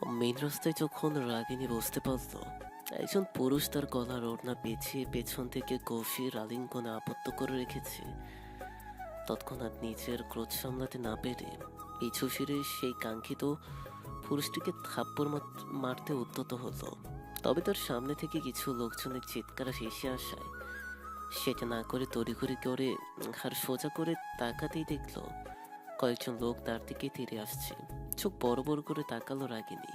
Main রাস্তায় যখন রাগিনী বুঝতে পারল একজন পুরুষ তার গলার ওড়না পেঁচিয়ে পেছন থেকে গভীর আলিঙ্গনে আবদ্ধ করে রেখেছে, তৎক্ষণাৎ নিজের ক্রোধ সামলাতে না পেরে পিছু ফিরে সেই কাঙ্ক্ষিত পুরুষটিকে থাপ্পড় মারতে উদ্যত হলো। তবে তার সামনে থেকে কিছু লোকজনের চিৎকার ভেসে আসায় সেটা না করে তড়িঘড়ি করে ঘাড় সোজা করে তাকাতেই দেখলো কয়েকজন লোক তার দিকে তীরে আসছে। চোখ বড় বড় করে তাকালো রাগিনী,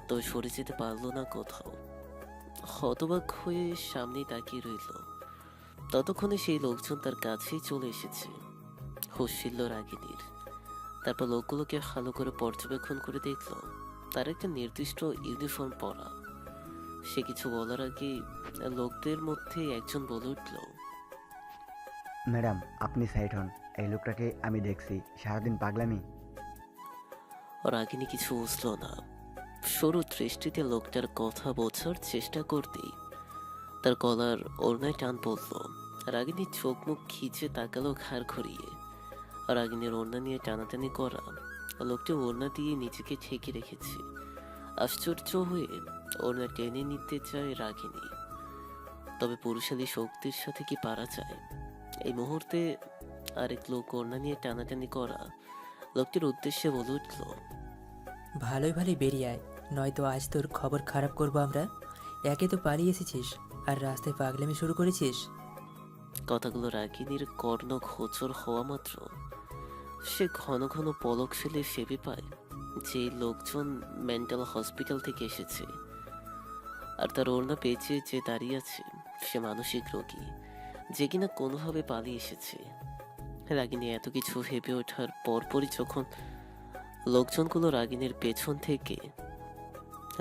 তবে সরে যেতে পারলো না কোথাও। হতবাক হয়ে সামনেই তাকিয়ে রইল। ততক্ষণে সেই লোকজন তার কাছেই চলে এসেছে। হুঁশ ফিরল রাগিনীর। তারপর লোকগুলোকে ভালো করে পর্যবেক্ষণ করে দেখলো তার একটা নির্দিষ্ট ইউনিফর্ম পরা। সে কিছু বলার আগে লোকদের মধ্যে একজন বলে উঠল, ম্যাডাম, আপনি সাইড হন। এই লোকটাকে আমি দেখছি সারাদিন পাগলামি। রাগিনী কিছু বুঝল না। সরু দৃষ্টিতে লোকটার কথা বোঝার চেষ্টা করতেই তার গলার ওড়নায় টান পড়ল। রাগিনীর চোখ মুখ খিচে তাকালো ঘাড় ঘুরিয়ে। রাগিনীর ওড়না নিয়ে টানাটানি করা লোকটি ওড়না দিয়ে নিজেকে ঠেকে রেখেছে। আশ্চর্য হয়ে ওড়না টেনে নিতে চায় রাগিনী, তবে পুরুষালী শক্তির সাথে কি পারা যায়? এই মুহূর্তে আরেক লোক ওড়না নিয়ে টানাটানি করা লোকটির উদ্দেশ্যে বলে উঠল, ভালোই ভালোই বেরিয়ে আয়, নয়তো আজ তোর খবর খারাপ করবো আমরা। একে তো পালিয়ে এসেছিস, আর রাস্তায় পাগলামি শুরু করেছিস। কথাগুলো রাগিনীর কর্ণ গোচর হওয়া মাত্র সে ঘন ঘন পলক ফেলে ভেবে পায় যে লোকজন মেন্টাল হসপিটাল থেকে এসেছে, আর তার ওড়না পেঁচিয়ে যে দাঁড়িয়ে আছে সে মানসিক রোগী, যে কিনা কোনোভাবে পালিয়ে এসেছে। রাগিনী এত কিছু ভেবে ওঠার পরপরই যখন লোকজনগুলো রাগিনীর পেছন থেকে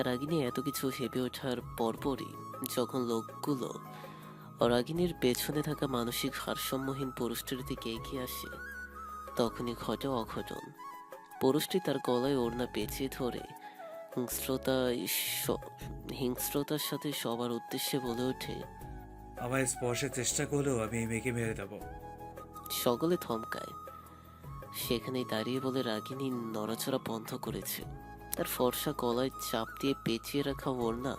রাগিনী এত কিছু ভেবে ওঠার পরপরই যখন লোকগুলো রাগিনীর পেছনে থাকা মানসিক ভারসাম্যহীন পুরুষটির দিকে এগিয়ে আসে, তখনই ঘটে অঘটন। পুরুষটি তার গলায় ওড়না পেঁচিয়ে ধরে হিংস্রতা হিংস্রতার সাথে সবার উদ্দেশ্যে বলে ওঠে, আমায় স্পর্শের চেষ্টা করলেও আমি এই মেয়েকে মেরে দেবো। সকলে থমকায়। সেখানেই দাঁড়িয়ে বলে রাগিনী নড়াচড়া বন্ধ করেছে। তার ফর্সা গলায় চাপ দিয়ে পেঁচিয়ে রাখা ওড়না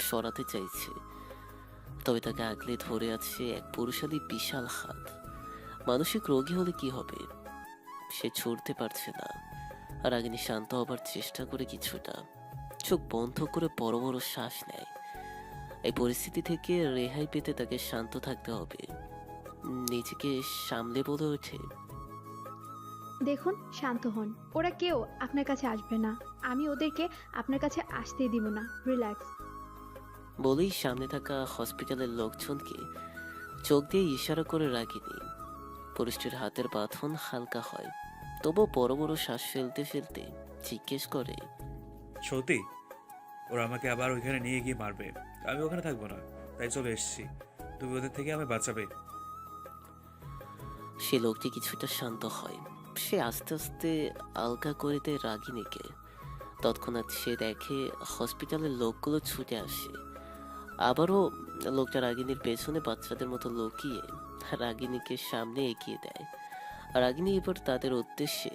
সরাতে চাইছে, তবে তাকে আগলে ধরে আছে এক পুরুষালী বিশাল হাত। মানসিক রোগী হলে কি হবে, সে ছুটতে পারছে না। আর রাগিনী শান্ত হবার চেষ্টা করে কিছুটা, চোখ বন্ধ করে বড় বড় শ্বাস নেয়। এই পরিস্থিতি থেকে রেহাই পেতে তাকে শান্ত থাকতে হবে। নিজেকে সামলে বলে ওঠে, দেখুন, শান্ত হন। ওরা কেউ আপনার কাছে আসবে না। আমি ওদেরকে আপনার কাছে আসতেই দিব না। রিল্যাক্স। বলেই সামনে থাকা হসপিটালের লোকজনকে চোখ দিয়ে ইশারা করে রাগিনী। পুরুষটির হাতের বাঁধন হালকা হয়, তবু বড় বড় শ্বাস ফেলতে ফেলতে জিজ্ঞেস করে, সত্যি ওরা আমাকে আবার ওইখানে নিয়ে গিয়ে মারবে? আমি ওখানে থাকবো না, তাই চলে এসেছি। তুমি ওদের থেকে আমায় বাঁচাবে। সে লোকটি কিছুটা শান্ত হয়। সে আস্তে আস্তে আলগা করে দেয় রাগিনীকে। তৎক্ষণাৎ সে দেখে হসপিটালের লোকগুলো ছুটে আসে। আবারও লোকটা রাগিনীর পেছনে বাচ্চাদের মতো লুকিয়ে রাগিনীকে সামনে এগিয়ে দেয়। রাগিনী এবার তাদের উদ্দেশ্যে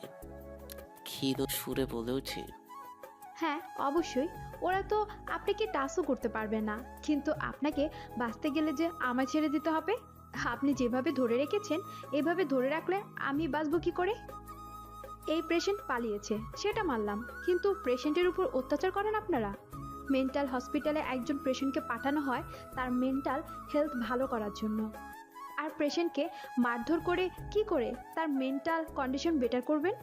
ক্ষীণ সুরে বলে ওঠে, হ্যাঁ, অবশ্যই। ওরা তো আপনাকে টাচও করতে পারবে না, কিন্তু আপনাকে বাঁচতে গেলে যে আমায় ছেড়ে দিতে হবে। আপনি যেভাবে ধরে রেখেছেন, এভাবে ধরে রাখলে আমি বাঁচবো কি করে? এই পেশেন্ট পালিয়েছে সেটা মানলাম, কিন্তু পেশেন্টের উপর অত্যাচার করেন আপনারা। মেন্টাল হসপিটালে একজন পেশেন্টকে পাঠানো হয় তার মেন্টাল হেলথ ভালো করার জন্য, আর পেশেন্টকে মারধর করে কি করে তার মেন্টাল কন্ডিশন বেটার করবেন?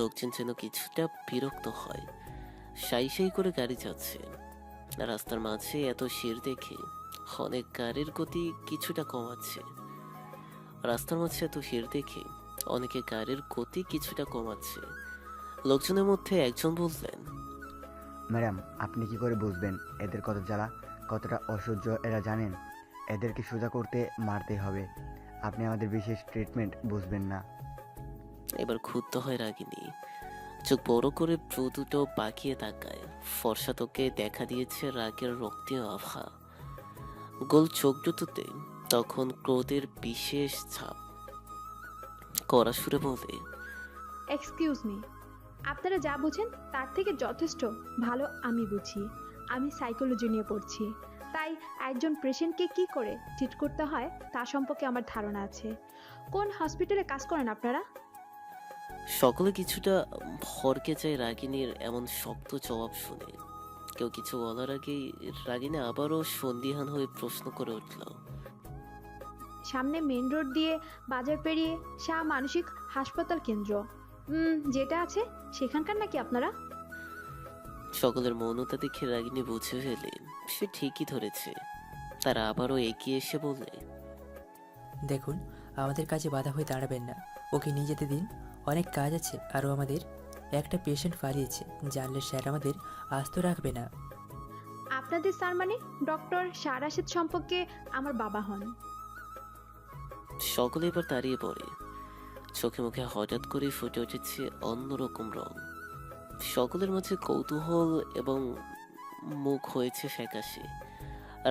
লোকজন যেন কিছুটা বিরক্ত হয়। সাই সাই করে গাড়ি যাচ্ছে। রাস্তার মাঝে এত শির দেখে অনেক গাড়ির গতি কিছুটা কমাচ্ছে। রাস্তার মাঝে এত ভিড় দেখে অনেকে গাড়ির গতি কিছুটা কমাচ্ছে। লোকজনের মধ্যে একজন বললেন, ম্যাডাম, আপনি কি করে বুঝবেন এদের কত জ্বালা, কতটা অসহ্য এরা জানেন? এদেরকে সোজা করতে মারতেই হবে। আপনি আমাদের বিশেষ ট্রিটমেন্ট বুঝবেন না। এবার ক্ষুব্ধ হয় রাগিনী। চোখ বড় করে ভ্রু দুটো বাঁকিয়ে তাকায়। ফর্সা তোকে দেখা দিয়েছে রাগের রক্তিম আভা। গোল চোখ দুটোতে তখন ক্রোধের বিশেষ ছাপ। কড়া সুরে বলে, এক্সকিউজ মি, আপনারা যা বুঝেন তার থেকে যথেষ্ট ভালো আমি বুঝি। আমি সাইকোলজি নিয়ে পড়ছি, তাই একজন পেশেন্টকে কি করে ট্রিট করতে হয় তা সম্পর্কে আমার ধারণা আছে। কোন হসপিটালে কাজ করেন আপনারা? সকলে কিছুটা ভরকে যায় রাগিনীর এমন শক্ত জবাব শুনে। কেউ কিছু বলার আগেই রাগিনী আবারও সন্দিহান হয়ে প্রশ্ন করে উঠল। সামনে মেন রোড দিয়ে বাজার পেরিয়ে শাহ মানসিক হাসপাতাল কেন্দ্র যেটা আছে সেখানকার নাকি আপনারা? সকলের মৌনতা দেখে রাগিনী বুঝে ফেলে সে ঠিকই ধরেছে। তারা আবারও এগিয়ে এসে বললে, দেখুন, আমাদের কাজে বাধা হয়ে দাঁড়াবেন না। ওকে নিয়ে যেতে দিন, অনেক কাজ আছে। আরও আমাদের একটা পেশেন্ট পালিয়েছে, জানলে স্যার আমাদের আস্ত রাখবে না। আপনাদের স্যার মানে ডক্টর শাহ রাশেদ সম্পর্কে আমার বাবা হন। সকলে এবার দাঁড়িয়ে পড়ে। চোখে মুখে হঠাৎ করে ফুটে উঠেছে অন্যরকম রং। সকলের মাঝে কৌতূহল এবং মুখ হয়েছে ফ্যাকাশে।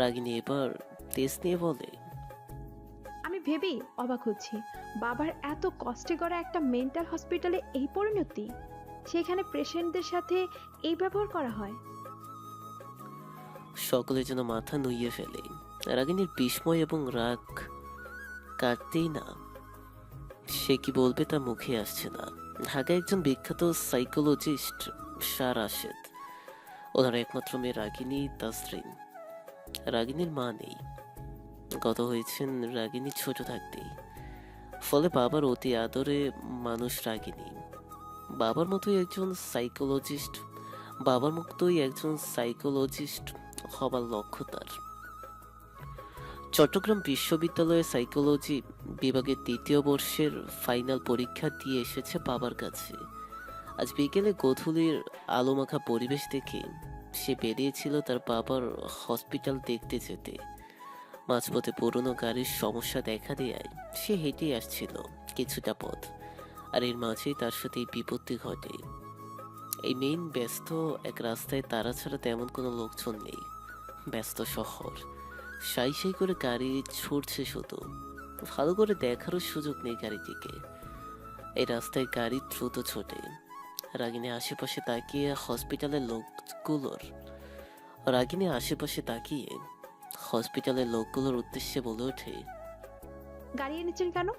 রাগিনী এবার তেজ নিয়ে বলে, আমি ভেবেই অবাক হচ্ছি, বাবার এত কষ্টে গড়া একটা মেন্টাল হসপিটালে এই পরিণতি, সেখানে পেশেন্টদের সাথে এই ব্যবহার করা হয়। সকলে যেন মাথা নুইয়ে ফেলে। রাগিনীর বিস্ময় এবং রাগ কাটতেই না। সে কি বলবে তা মুখে আসছে না। ঢাকায় একজন বিখ্যাত সাইকোলজিস্ট শাহ রাশেদ, ওনার একমাত্র মেয়ে রাগিনী তাসরিন। রাগিনীর মা নেই, গত হয়েছেন রাগিনী ছোট থাকতেই। ফলে বাবার অতি আদরে মানুষ রাগিনী। বাবার মতোই একজন সাইকোলজিস্ট হবার লক্ষ্য তার। চট্টগ্রাম বিশ্ববিদ্যালয়ের সাইকোলজি বিভাগের ৩য় বর্ষের ফাইনাল পরীক্ষা দিয়ে এসেছে বাবার কাছে। আজ বিকেলে গোধূলির আলোমাখা পরিবেশ দেখে সে বেরিয়েছিল তার বাবার হসপিটাল দেখতে যেতে। মাঝপথে পুরনো গাড়ির সমস্যা দেখা দেয় সে হেঁটেই আসছিল কিছুটা পথ, আর এর মাঝেই তার সাথে এই বিপত্তি ঘটে। এই মেইন ব্যস্ত এক রাস্তায় তারা ছাড়া তেমন কোনো লোকজন নেই। ব্যস্ত শহর, সাই সাই করে গাড়ি ছুটছে, শুধু ভালো করে দেখারও সুযোগ নেই গাড়িটিকে। এই রাস্তায় গাড়ি দ্রুত ছোটে। রাগিনী আশেপাশে তাকিয়ে হসপিটালের লোকগুলোর উদ্দেশ্যে বলে ওঠে, গাড়ি এনেছেন কেন?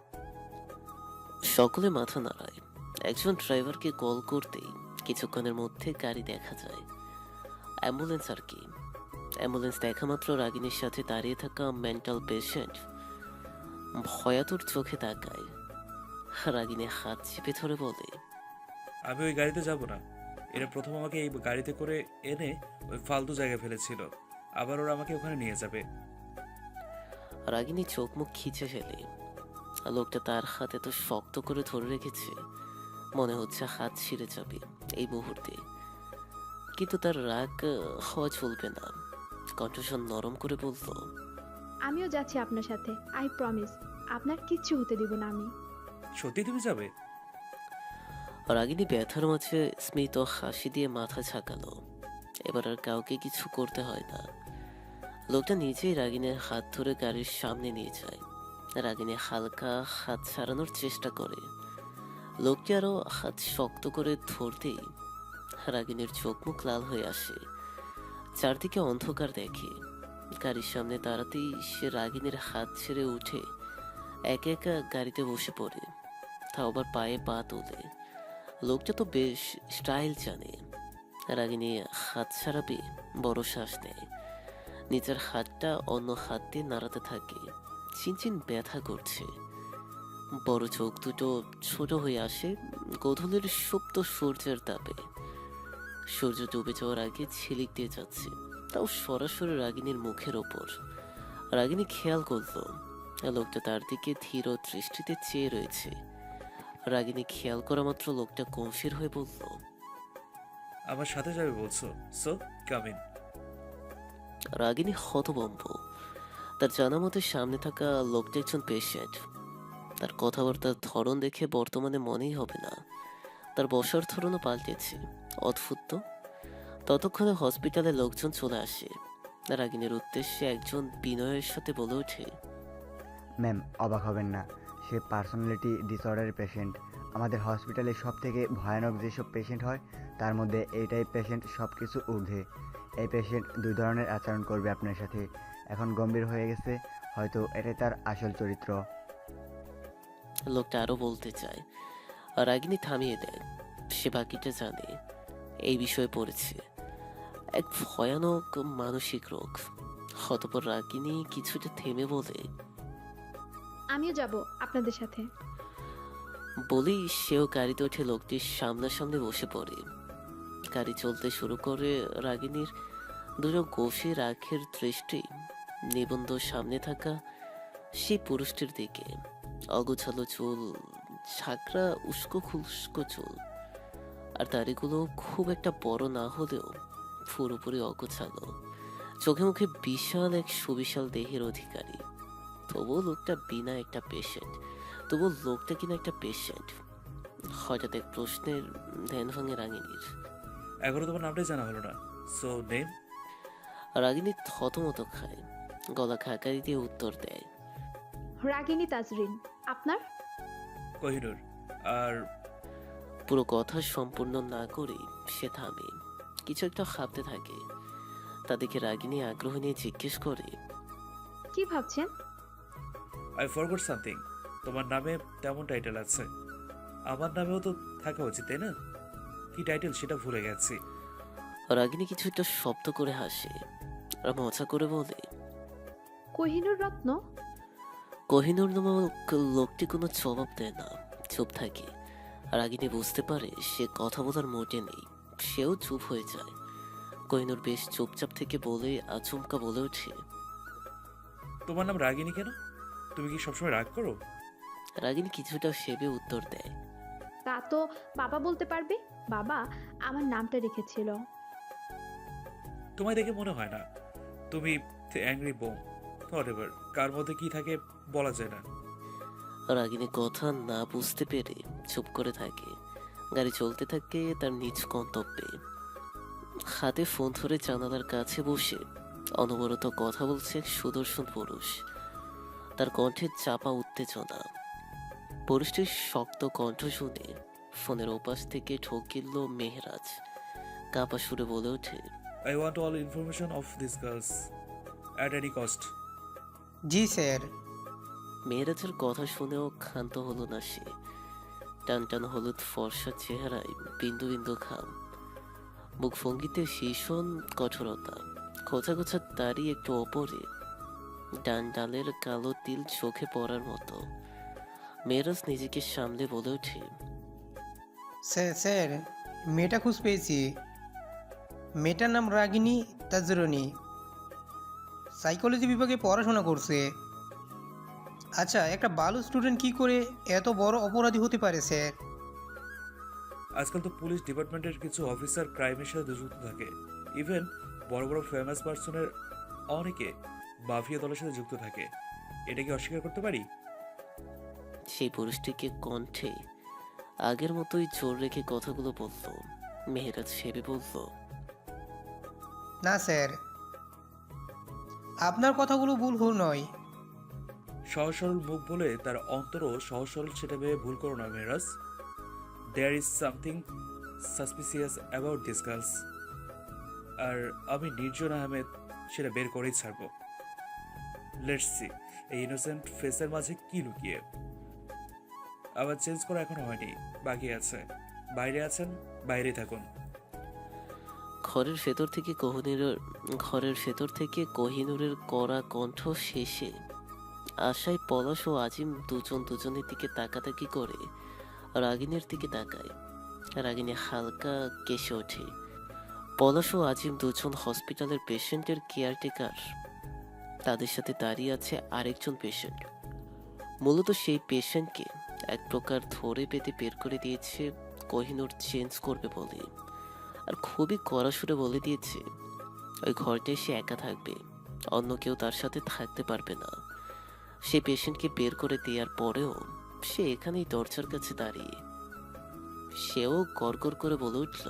সকলে মাথা নাড়ায়। একজন ড্রাইভারকে কল করতেই কিছুক্ষণের মধ্যে গাড়ি দেখা যায়। অ্যাম্বুলেন্স আর কি। অ্যাম্বুলেন্স দেখা মাত্র রাগিনীর সাথে দাঁড়িয়ে থাকা মেন্টাল পেশেন্ট ভয়াতুর চোখে তাকায়। রাগিনী হাত চেপে ধরে বলে, আমি ওই গাড়িতে যাব না। এরা প্রথম আমাকে এই গাড়িতে করে এনে ওই ফালতু জায়গায় ফেলেছিল, আবার ওরা আমাকে ওখানে নিয়ে যাবে। রাগিনী চোখ মুখ খিচে ফেলে। লোকটা তার হাতে তো শক্ত করে ধরে রেখেছে, মনে হচ্ছে হাত ছিঁড়ে যাবে এই মুহূর্তে। কিন্তু তার রাগ হওয়া চলবে না। কণ্ঠস্বর নরম করে বলল, আমিও যাচ্ছি আপনার সাথে, আই প্রমিস। আপনার কিচ্ছু হতে দিব না আমি। সত্যি তুমি যাবে? রাগিনী ব্যথার মাঝে স্মিত হাসি দিয়ে মাথা ঝাঁকালো। এবার আর কাউকে কিছু করতে হয় না। লোকটা নিজেই রাগিনীর হাত ধরে গাড়ির সামনে নিয়ে যায়। রাগিনী হালকা হাত ছাড়ানোর চেষ্টা করে। লোকটি আরো হাত শক্ত করে ধরতেই রাগিনীর চোখ মুখ লাল হয়ে আসে। চারদিকে অন্ধকার দেখে। গাড়ির সামনে দাঁড়াতেই সে রাগিনীর হাত ছেড়ে উঠে একা একা গাড়িতে বসে পড়ে, তাও আবার পায়ে পা তোলে। লোকটা তো বেশ স্টাইল জানে। রাগিনী হাত ছাড়াবে বড় শ্বাস নেয়। নিজের হাতটা অন্য হাত দিয়ে নাড়াতে থাকে। চিনচিন ব্যথা করছে। বড় চোখ দুটো ছোট হয়ে আসে গোধূলির সুপ্ত সূর্যের তাপে। সূর্য ডুবে যাওয়ার আগে ঝিলিক দিয়ে যাচ্ছে, তাও সরাসরি রাগিনীর মুখের ওপর। রাগিনী খেয়াল করলো লোকটা তার দিকে ধীর দৃষ্টিতে চেয়ে রয়েছে। রাগিনী খেয়াল করা মাত্র লোকটা গম্ভীর হয়ে বলল, আমার সাথে যাবে বলছো? So come in. রাগিনী হতভম্ব। তার জানা মতে সামনে থাকা লোকটা একজন পেশেন্ট। তার কথাবার্তার ধরন দেখে বর্তমানে মনেই হবে না। তার বসার ধরনও পাল্টেছে। অদ্ভুত তো। ততক্ষণে হসপিটালে লোকজন চলে আসে। রাগিনীর উদ্দেশ্যে একজন বিনয়ের সাথে বলে ওঠে, ম্যাম, অবাক হবেন না, সে পার্সোনালিটি ডিসঅর্ডারের পেশেন্ট। আমাদের হসপিটালে সব থেকে ভয়ানক যেসব পেশেন্ট হয় তার মধ্যে এই টাইপ পেশেন্ট সব কিছু ঊর্ধ্বে। এই পেশেন্ট দুই ধরনের আচরণ করবে আপনার সাথে। এখন গম্ভীর হয়ে গেছে, হয়তো এটাই তার আসল চরিত্র। লোকটা আরো বলতে চায়, আর রাগিনী থামিয়ে দেয়। সে বাকিটা জানে, এই বিষয়ে পড়েছে। এক ভয়ানক মানসিক রোগ। অতঃপর রাগিনী কিছুটা থেমে বলে, আমিও যাব আপনাদের সাথে। বলেই সেও গাড়িতে উঠে লোকটির সামনাসামনি বসে পড়ে। গাড়ি চলতে শুরু করে। রাগিনীর দুটো গভীর আখের দৃষ্টি নিবন্ধ সামনে থাকা সেই পুরুষটির দিকে। অগোছালো চুল, ঝাঁকড়া উস্কো খুস্কো চুল, আর দাড়িগুলো খুব একটা বড় না হলেও পুরোপুরি অগোছালো। চোখে মুখে বিশাল এক সুবিশাল দেহের অধিকারী। তবুও লোকটা বিনা একটা পেশেন্ট। তবুও লোকটা কিনা একটা পেশেন্ট। হঠাৎ এক প্রশ্নের ধ্যান ভাঙে রাগিনীর। এখনো তোমার নামটাই জানা হলো না। So name? রাগিনী থতমত খায়, গলা খাকারি দিয়ে উত্তর দেয়, রাগিনী তাজরিন। আপনার? কোহিনুর। আর পুরো কথা সম্পূর্ণ না করেই সে থামে, কিছু একটা ভাবতে থাকে। তাদেরকে রাগিনী আগ্রহ নিয়ে জিজ্ঞেস করে, কি ভাবছেন? I forgot something. তোমার নামে তেমন টাইটেল আছে, আমার নামেও তো থাকা উচিত, তাই না? কি টাইটেল সেটা ভুলে গেছি। রাগিনী কিছু একটা শব্দ করে হাসে আর মজা করে বলে, কোহিনুর রত্ন। কোহিনুর নামক লোকটি কোনো জবাব দেয় না, চুপ থাকে। আর রাগিনী বুঝতে পারে সে কথা বলার মোটে নেই। সেও চুপ হয়ে যায়। কোহিনুর বেশ চুপচাপ থেকে বলে আচমকা বলে ওঠে, তোমার নাম রাগিনী কেন? তুমি কি সবসময় রাগ করো? রাগিনী কিছুটা সেবে উত্তর দেয়, তা তো বাবা বলতে পারবে। বাবা আমার নামটা রেখেছিল। তোমায় দেখে মনে হয় না তুমি অ্যাংরি বোম। হোয়াটএভার, কার মধ্যে কি থাকে বলা যায় না। রাগিনী কথা না বুঝতে পেরে চুপ করে থাকে। গাড়ি চলতে থাকে তার নিজ গন্তব্যে। হাতে ফোন ধরে জানালার কাছে বসে অনবরত কথা বলছে এক সুদর্শন পুরুষ। তার কণ্ঠে চাপা উত্তেজনা। পুরুষটির শক্ত কণ্ঠ শুনে ফোনের ওপাশ থেকে ঠোক গিলল মেহরাজ। কাঁপা সুরে বলে ওঠে, I want all information of this girls at any cost. জি স্যার। মেহরাজের কথা শুনেও ক্ষান্ত হলো না সে। টান টান হলুদ ফর্সা চেহারায় বিন্দু বিন্দু ঘাম, মুখ ভঙ্গিতে ভীষণ কঠোরতা। গোছা গোছা দাড়ি একটু ওপরে, ডান ডালের কালো তিল চোখে পড়ার মতো। মেহরাজ নিজেকে সামলে বলে ওঠে, স্যার, মেয়েটা খুঁজ পেয়েছি। মেয়েটার নাম রাগিনী তাজরনি, সাইকোলজি বিভাগে পড়াশোনা করছে। আচ্ছা, একটা ভালো স্টুডেন্ট কি করে এত বড় অপরাধী হতে পারে স্যার? আজকাল তো পুলিশ ডিপার্টমেন্টের কিছু অফিসার ক্রাইমের সাথে যুক্ত থাকে। ইভেন বড় বড় ফেমাস পার্সনের অনেকে মাফিয়া দলের সাথে যুক্ত থাকে। এটা কি অস্বীকার করতে পারি? সেই পুরুষটিকে কণ্ঠে আগের মতোই জোর রেখে কথাগুলো বলল। মেহরাজ ভেবে বলল, না স্যার, আপনার কথাগুলো ভুল নয়। সহজ সরল মুখ বলে তার অন্তরও সহজ সরল, সেটা ভেবে ভুল করো না Mehraj. There is something suspicious about this girls. আর আমি নির্জন আহমেদ সেটা বের করেই ছাড়বো। লেটস সি এই ইনোসেন্ট ফেসের মাঝে কি লুকিয়ে। আবার চেঞ্জ করা এখনো হয়নি, বাকি আছে। বাইরে আছেন, বাইরে থাকুন। ঘরের ভেতর থেকে কোহিনুরের কড়া কণ্ঠ শেষে আশায় পলাশ ও আজিম দুজনের দিকে তাকাতাকি করে রাগিনীর দিকে তাকায়। রাগিনী হালকা কেসে ওঠে। পলাশ ও আজিম দুজন হসপিটালের পেশেন্টের কেয়ারটেকার। তাদের সাথে দাঁড়িয়ে আছে আরেকজন পেশেন্ট। মূলত সেই পেশেন্টকে এক প্রকার ধরে পেতে বের করে দিয়েছে কোহিনুর চেঞ্জ করবে বলে। আর খুবই কড়া সুরে বলে দিয়েছে ওই ঘরটায় সে একা থাকবে, অন্য কেউ তার সাথে থাকতে পারবে না। সে পেশেন্টকে বের করে দেওয়ার পরেও সে এখানেই দরজার কাছে দাঁড়িয়ে। সেও গড়গড় করে বলে উঠল,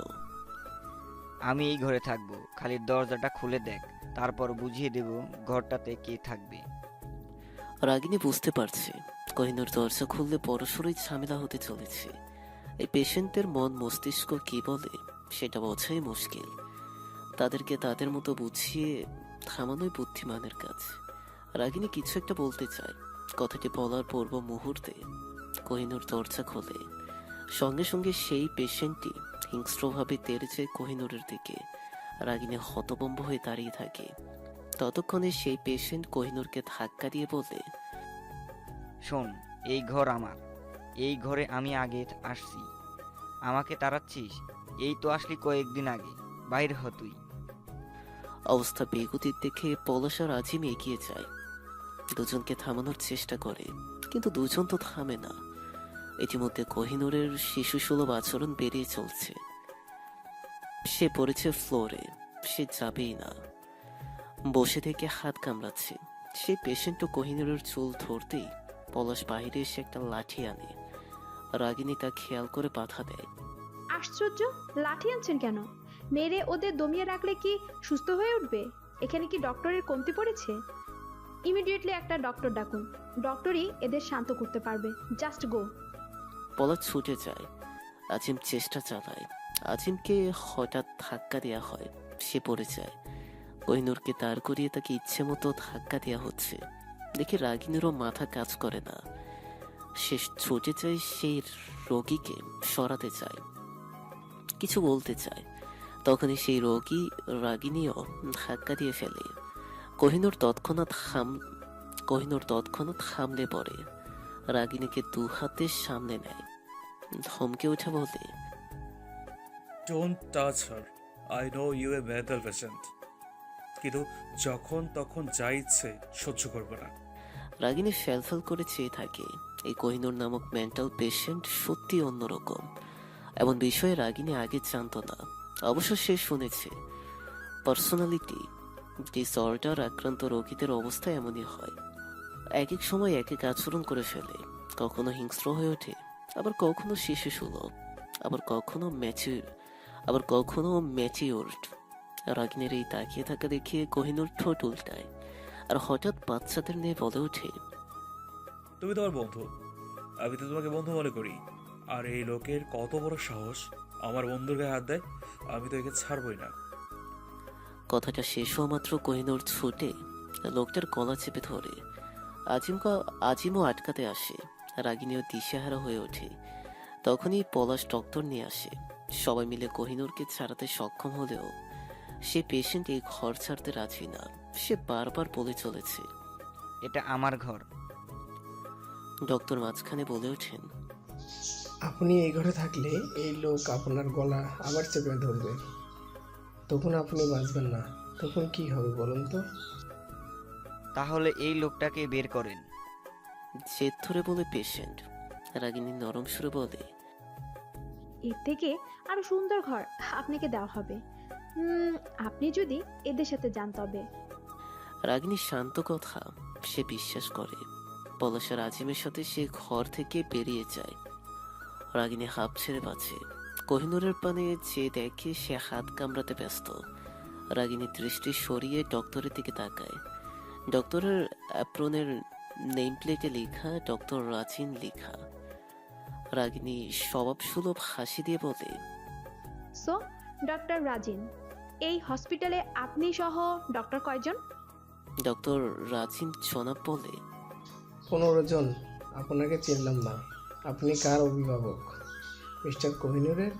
আমি এই ঘরে থাকবো, খালি দরজাটা খুলে দেখ, তারপর বুঝিয়ে দেব ঘরটাতে কে থাকবে। রাগিনী বুঝতে পারছে কোহিনুর দরজা খুললে বড়সড়ই ঝামেলা হতে চলেছে। এই পেশেন্টদের মন মস্তিষ্ক কি বলে সেটা বোঝাই মুশকিল। তাদেরকে তাদের মতো বুঝিয়ে থামানোই বুদ্ধিমানের কাজ। রাগিনী কিছু একটা বলতে চায়, কথাটি বলার পূর্ব মুহূর্তে কোহিনূর দরজা খোলে। সঙ্গে সঙ্গে সেই পেশেন্টটি হিংস্রভাবে তেড়ে যায় কোহিনূরের দিকে। রাগিনী হতভম্ব হয়ে দাঁড়িয়ে থাকে। ততক্ষণে সেই পেশেন্ট কোহিনূরকে ধাক্কা দিয়ে বলে, শোন, এই ঘর আমার। এই ঘরে আমি আগে আসছি। আমাকে তাড়াচ্ছিস? এই তো আসলি কয়েকদিন আগে। বাইরে হ তুই। অবস্থা বেগতিক দেখে পলাশ আর আজিম এগিয়ে যায়। দুজনকে থামানোর চেষ্টা করে, কিন্তু দুজন তো থামে না। ইতিমধ্যে কোহিনূরের শিশুসুলভ আচরণ বেরিয়ে চলছে। সে পড়েছে ফ্লোরে, সে যাবেই না। বসে থেকে হাত কামড়াচ্ছে। সেই পেশেন্ট ও কোহিনূরের চুল ধরতেই পলাশ বাইরে এসে একটা লাঠি আনে। রাগিনী তা খেয়াল করে বাধা দেয়। আশ্চর্য, লাঠি আনছেন কেন? মেরে ওদের দমিয়ে রাখলে কি সুস্থ হয়ে উঠবে? এখানে কি ডক্টরের কমতি পড়েছে? ইমিডিয়েটলি একটা ডক্টর ডাকুন। ডক্টরই এদের শান্ত করতে পারবে। Just go. পলাশ ছুটে যায়। আজিম চেষ্টা চালায়। আজিমকে হঠাৎ ধাক্কা দেওয়া হয়, সে পড়ে যায়। কোহিনূরকে দাঁড় করিয়ে তাকে ইচ্ছে মতো ধাক্কা দেওয়া হচ্ছে দেখে রাগিনীরও মাথা কাজ করে না। সে ছুটে যায়, সেই রোগীকে সরাতে চায়, কিছু বলতে চায়। তখনই সেই রোগী রাগিনীও ধাক্কা দিয়ে ফেলে। কোহিনূর তৎক্ষণাৎ হামলে পড়ে। রাগিনীকে দু হাতে সামনে নেয়, ধমকে উঠে বলে, don't touch her. I know you a mental patient, কিন্তু যখন তখন যা ইচ্ছে সহ্য করবো না। রাগিনী ফ্যালফ্যাল করে চেয়ে থাকে। এই কোহিনূর নামক মেন্টাল পেশেন্ট সত্যি অন্যরকম। এমন বিষয়ে রাগিনী আগে জানতো না। অবশ্য সে শুনেছে পার্সোনালিটি ডিসঅর্ডার আক্রান্ত রোগীদের অবস্থা এমনই হয়। এক এক সময় এক এক আচরণ করে ফেলে। কখনো হিংস্র হয়ে ওঠে, আবার কখনো শিশু সুলভ, আবার কখনো ম্যাচিওরড। রাগিনীর এই তাকিয়ে থাকা দেখে কোহিনূর ঠোঁট উল্টায় আর হঠাৎ বাচ্চাদের নিয়ে বলে ওঠে, তুমি তো আমার বন্ধু, আমি তো তোমাকে বন্ধু মনে করি। আর এই লোকের কত বড় সাহস আমার বন্ধুর গায়ে হাত দেয়! আমি তো একে ছাড়বই না। কথাটা শেষ হওয়া মাত্র কোহিনূর ছুটে লোকটার গলা চেপে ধরে। আজিমও আটকাতে আসে। রাগিনীও দিশেহারা হয়ে ওঠে। তখনই পলাশ ডক্টর নিয়ে আসে। সবাই মিলে কোহিনূরকে ছাড়াতে সক্ষম হলেও সে পেশেন্ট এই ঘর ছাড়তে রাজি না। সে বারবার বলে চলেছে, এটা আমার ঘর। ডক্টর মাঝখানে বলে ওঠেন, আপনি এই ঘরে থাকলে এই লোক আপনার গলা আবার চেপে ধরবে। তখন আপনি বাঁচবেন না। তখন কি হবে বলুন তো? তাহলে এই লোকটাকে বের করেন। জেদ ধরে বলে পেশেন্ট। রাগিনী নরম সুরে বলে, এর থেকে আরো সুন্দর ঘর আপনাকে দেওয়া হবে। আপনি যদি এদের সাথে যান তবে। রাগিনীর শান্ত কথা সে বিশ্বাস করে। পলাশের আজিমের সাথে সে ঘর থেকে বেরিয়ে যায়। রাগিনী হাঁপ ছেড়ে বাঁচে। কোহিনূরের পানে যে দেখে সে হাত কামড়াতে ব্যস্ত। রাগিনী দৃষ্টি সরিয়ে ডক্টরের দিকে তাকায়। ডক্টরের অ্যাপ্রনের নেম প্লেটে লেখা ডক্টর রাজিন লেখা। রাগিনী স্বভাবসুলভ হাসি দিয়ে বলে, সো ডক্টর রাজিন, এই হসপিটালে আপনি সহ ডক্টর কয়জন? ডক্টর রাজিন জনাব বলে, 15 জন। আপনাকে চিনলাম না। আপনি কার অভিভাবক? মিস্টার কোহিনূরের?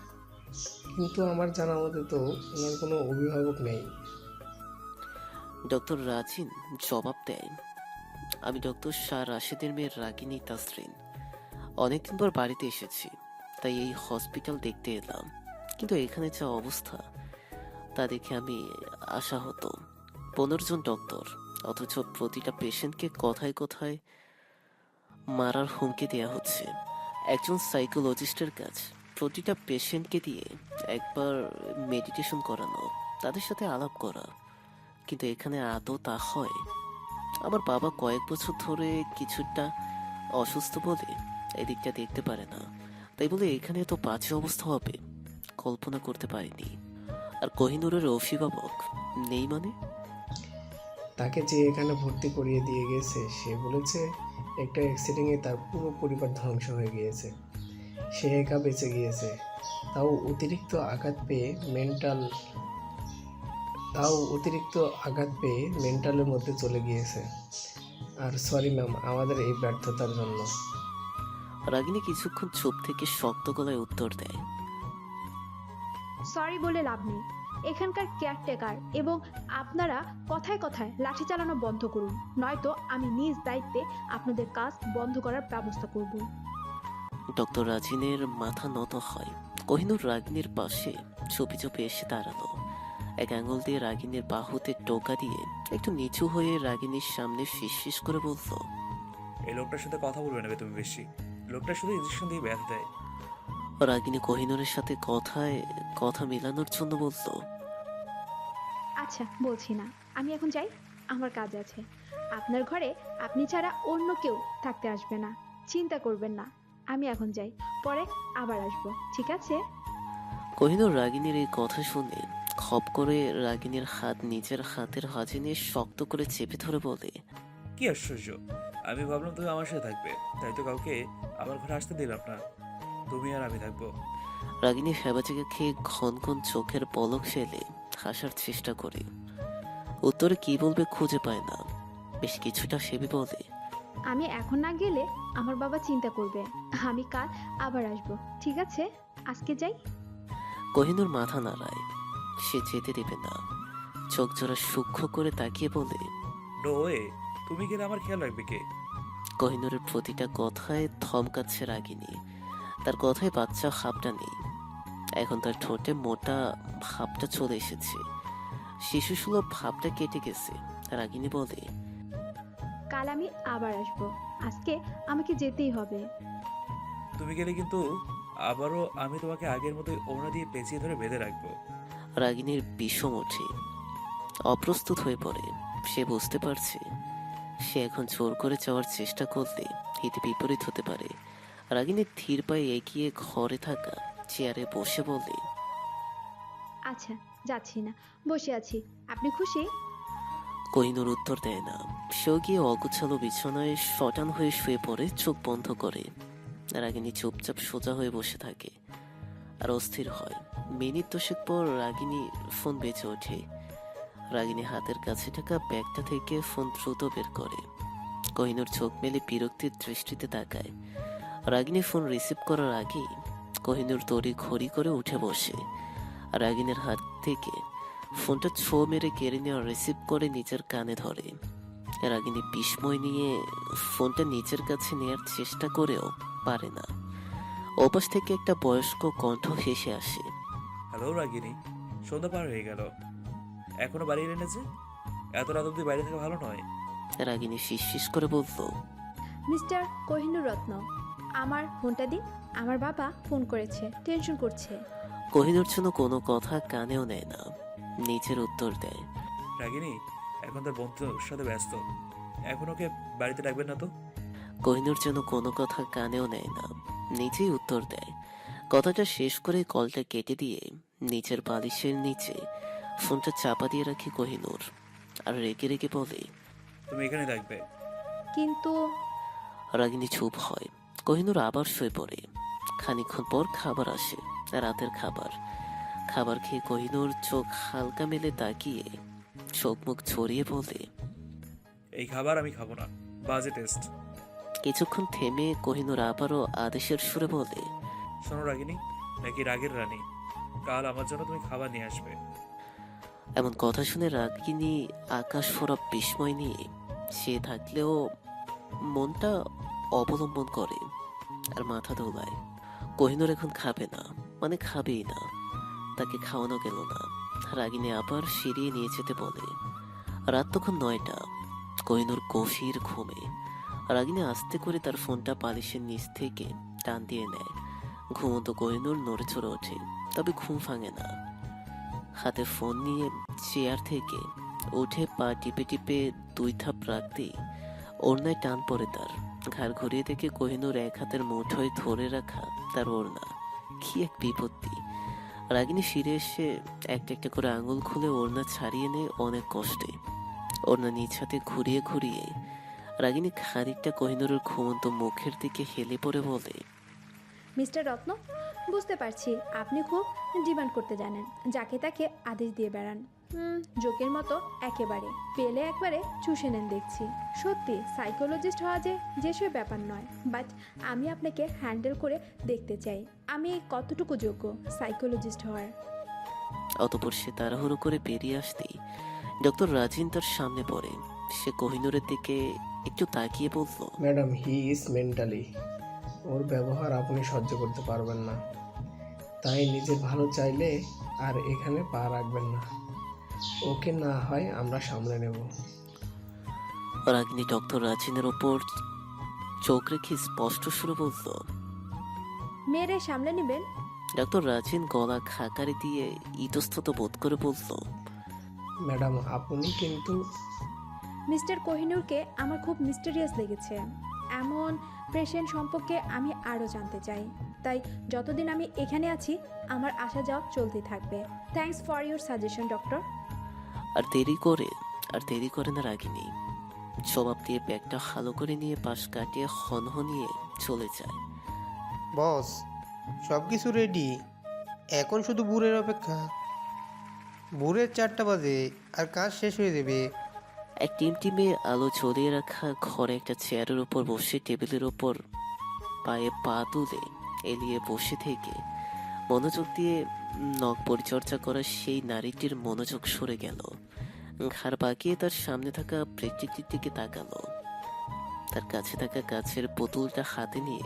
কিন্তু আমার জানা মতে তো ওনার কোনো অভিভাবক নেই। ডক্টর রাজিন জবাব দেয়, আমি ডক্টর শাহ রাশেদের মেয়ের রাগিনী তাসরিন। অনেকদিন পর বাড়িতে এসেছি, তাই এই হসপিটাল দেখতে এলাম। কিন্তু এখানে যা অবস্থা তা দেখে আমি আশাহত। 15 জন ডক্টর, অথচ প্রতিটা পেশেন্টকে কথায় কথায় মারার হুমকি দেওয়া হচ্ছে। একজন সাইকোলজিস্টের কাজ প্রতিটা পেশেন্টকে দিয়ে একবার মেডিটেশন করানো, তাদের সাথে আলাপ করা। কিন্তু এখানে আদৌ তা হয়? আমার বাবা কয়েক বছর ধরে কিছুটা অসুস্থ বলে এদিকটা দেখতে পারে না, তাই বলে এখানে তো বাজে অবস্থা হবে কল্পনা করতে পারিনি। আর কোহিনূরের অভিভাবক নেই মানে? তাকে যে এখানে ভর্তি করিয়ে দিয়ে গেছে সে বলেছে একটা অ্যাক্সিডেন্টে তার পুরো পরিবার ধ্বংস হয়ে গিয়েছে। সে একা বেঁচে গিয়েছে, তাও অতিরিক্ত আঘাত পেয়ে মেন্টাল মেন্টালের মধ্যে চলে গিয়েছে। আর সরি ম্যাম, আমাদের এই ব্যর্থতার জন্য। রাগিনী কিছুক্ষণ চুপ থেকে শক্ত গলায় উত্তর দেয়। সরি বলে লাভ নেই। এখানকার কেয়ারটেকার এবং আপনারা কথায় কথায় লাঠি চালানো বন্ধ করুন, নয়তো আমি নিজ দায়িত্বে আপনাদের কাজ বন্ধ করার ব্যবস্থা করব। ডক্টর রাজিনের মাথা নত হয়। কোহিনূর রাগিনীর পাশে চুপি চুপি এসে দাঁড়ালো। এক আঙুল দিয়ে রাগিনীর বাহুতে টোকা দিয়ে একটু নিচু হয়ে রাগিনীর সামনে ফিসফিস করে বলল, এই লোকটার সাথে কথা বলবে না তুমি বেশি। লোকটা শুধু ইঞ্জেকশন দিয়ে ব্যথা দেয়। রাগিনী কোহিনূরের সাথে কথা মেলানোর জন্য বলল, আচ্ছা বলছি না, আমি এখন যাই, আমার কাজ আছে। আপনার ঘরে আপনি ছাড়া অন্য কেউ থাকতে আসবে না, চিন্তা করবেন না। আমি এখন যাই, পরে আবার আসবো, ঠিক আছে? কোহিনূর রাগিনীর এই কথা শুনে খপ করে রাগিনীর হাত নিজের হাতের হাজে নিয়ে শক্ত করে চেপে ধরে বলে, কি আশ্চর্য, আমি ভাবলাম তুমি আমার সাথে থাকবে, তাই তো কাউকে আমার ঘরে আসতে দিলাম না। তুমি আর আমি থাকবো। রাগিনী ফেবাচিকে খেয়ে ঘন ঘন চোখের পলক ফেলে হাসার চেষ্টা করে। উত্তরে কি বলবে খুঁজে পায় না। বেশ কিছুটা সেবি বলে, আমি এখন না গেলে আমার বাবা চিন্তা করবে। আমি কাল আবার আসবো, ঠিক আছে? আজকে যাই। কোহিনূর মাথা নাড়ায়, সে যেতে দেবে না। চোখ জোড়া সূক্ষ্ম করে তাকিয়ে বলে, নো ওয়ে, তুমি গেলে আমার খেয়াল রাখবে কে? কোহিনূরের প্রতিটা কথায় থমকাচ্ছে রাগিনী। তার কথায় বাচ্চা ভাবটা নেই, এখন তার ঠোঁটে মোটা ভাবটা চলে এসেছে। শিশুসুলভ ভাবটা কেটে গেছে। রাগিনী বলে, কাল আমি আবার আসবো, আজকে আমাকে যেতেই হবে। তুমি গেলে কিন্তু আবারও আমি তোমাকে আগের মতোই ওড়না দিয়ে পেঁচিয়ে ধরে বেঁধে রাখবো। রাগিনীর বিষম ওঠে, অপ্রস্তুত হয়ে পড়ে। সে বুঝতে পারছে সে এখন জোর করে যাওয়ার চেষ্টা করলে হিতে বিপরীত হতে পারে। রাগিনী ধীর পায়ে এগিয়ে ঘরে থাকা চেয়ারে বসে বলে, আচ্ছা যাচ্ছি না, বসে আছি। আপনি খুশি? কোহিনূর উত্তর দেয় না। সেও গিয়ে অগুছালো বিছানায় শটান হয়ে শুয়ে পড়ে, চোখ বন্ধ করে। রাগিনী চুপচাপ সোজা হয়ে বসে থাকে আর অস্থির হয়। মিনিট দশেক পর রাগিনী ফোন বেজে ওঠে। রাগিনী হাতের কাছে থাকা ব্যাগটা থেকে ফোন দ্রুত বের করে। কোহিনূর চোখ মেলে বিরক্তির দৃষ্টিতে তাকায়। রাগিনী ফোন রিসিভ করার আগেই কোহিনূর তড়ি ঘড়ি করে উঠে বসে। আর রাগিনীর হাত থেকে ফোনটা ছো মেরে কেড়ে নেওয়া রিসিভ করে নিজের কানে ধরে। রাগিনী বিস্ময় নিয়ে ফোনটা নিজের কাছে নেয়ার চেষ্টা করেও পারে না। ওপাশ থেকে একটা বয়স্ক কণ্ঠ হেসে আসে। হ্যালো রাগিনী, সন্ধ্যা পার হয়ে গেল, এখনো বাড়ি এলেন না যে? এত রাত অব্দি বাইরে থাকা ভালো নয়। রাগিনী ফিসফিস করে বলল, মিস্টার কোহিনূর রত্ন, আমার ফোনটা দিন। আমার বাবা ফোন করেছে, টেনশন করছে। কোহিনূর জন্য কোনো কথা কানেও নেয় না, নিজের উত্তর দেয়। রাগিনী এখন তার বন্ধুর সাথে ব্যস্ত, এখন ওকে বাড়িতে ডাকবেন না তো? কোহিনূর যেন কোনো কথা কানেও নেয় না, নিজেই উত্তর দেয়। কথাটা শেষ করে কলটা কেটে দিয়ে নিচের বালিশের নিচে ফোনটা চাপা দিয়ে রাখি কোহিনূর আর রেগে রেগে বলে, তুমি এখানে থাকবে। কিন্তু রাগিনী চুপ হয়। কোহিনূর আবার শুয়ে পড়ে। খানিকক্ষণ পর খাবার আসে, রাতের খাবার। খাবার খেয়ে কোহিনূর চোখ হালকা মেলে তাকিয়ে চোখ মুখ ছড়িয়ে বলে, এই খাবার আমি খাবো না, বাজে টেস্ট। কিছুক্ষণ থেমে কোহিনূর আবারও আদেশের সুরে বলে, শোনো রাগিনী, নাকি রাগের রানী, কাল আমার জন্য তুমি খাবার নিয়ে আসবে। এমন কথা শুনে রাগিনী আকাশ ফোরা বিস্ময় নিয়ে সে থাকলেও মনটা অবলম্বন করে আর মাথা দোলায়। কোহিনূর এখন খাবে না, মানে খাবেই না। তাকে খাওয়ানো গেল না। রাগিনী আবার সিঁড়িয়ে নিয়ে যেতে বলে। রাত তখন 9টা। কোহিনূর গভীর ঘুমে। রাগিনী আস্তে করে তার ফোনটা বালিশের নিচ থেকে টান দিয়ে নেয়। ঘুমন্ত কোহিনূর নড়ে চড়ে ওঠে, তবে ঘুম ভাঙে না। হাতে ফোন নিয়ে চেয়ার থেকে উঠে পা টিপে টিপে 2 ধাপ রাখতেই ওড়নায় টান পড়ে তার। ঘাড় ঘুরিয়ে দেখে কোহিনূর এক হাতের মুঠোয় ধরে রাখা তার ওড়না। কি এক বিপত্তি! রাগিনী ফিরে এসে একটা একটা করে আঙুল খুলে ওড়না ছাড়িয়ে নেয় অনেক কষ্টে। ওড়না নিজ হাতে ঘুরিয়ে ঘুরিয়ে রাগিনী খানিকটা কোহিনূরের ঘুমন্ত মুখের দিকে হেলে পড়ে বলে, মিস্টার রত্ন, বুঝতে পারছি আপনি খুব ডিমান্ড করতে জানেন, যাকে তাকে আদেশ দিয়ে বেড়ান। জোকের মতো একেবারে পেলে একবারে চুষে নেন দেখছি। সত্যি সাইকোলজিস্ট হওয়া যে যেসব ব্যাপার নয়, বাট আমি আপনাকে হ্যান্ডেল করে দেখতে চাই আমি কতটুকু যোগ্য সাইকোলজিস্ট হওয়ার। অতপর সে তাড়াহুড়ো করে বেরিয়ে আসতেই ডক্টর রাজিন তার সামনে পড়ে। সে কোহিনুরের দিকে একটু তাকিয়ে বলল, ম্যাডাম, হি ইজ মেন্টালি, ওর ব্যবহার আপনি সহ্য করতে পারবেন না, তাই নিজের ভালো চাইলে আর এখানে পা রাখবেন না। ওকে না হয় আমরা সামলে নেব। রাগিনী ডক্টর রাজিনের ওপর চোখ রেখে স্পষ্ট সুরে বলল, মেরে সামলে নেবেন? ডক্টর রাজিন গলা খাকারি দিয়ে ইতস্তত বোধ করে বলল, ম্যাডাম, আপনি কিন্তু মিস্টার কোহিনুরকে আমার খুব মিস্টেরিয়াস লেগেছে। এমন পেশেন্ট সম্পর্কে আমি আরও জানতে চাই, তাই যতদিন আমি এখানে আছি আমার আসা যাওয়া চলতে থাকবে। Thanks for your suggestion doctor. আর দেরি করে না রাগিনী জবাব দিয়ে ব্যাগটা ভালো করে নিয়ে পাশ কাটিয়ে হনহনিয়ে চলে যায়। বস, সব কিছু রেডি, এখন শুধু বুড়ের অপেক্ষা। বুড়ের 4টা বাজে আর কাজ শেষ হয়ে যাবে। এক টিমে আলো জ্বলিয়ে রাখা ঘরে একটা চেয়ারের উপর বসে টেবিলের উপর পায়ে পা তুলে এলিয়ে বসে থেকে মনোযোগ দিয়ে নখ পরিচর্যা করা সেই নারীটির মনোযোগ সরে গেল। ঘাড় বাঁকিয়ে তার সামনে থাকা প্রেকটিকটির দিকে তাকালো। তার কাছে থাকা কাছের বোতলটা হাতে নিয়ে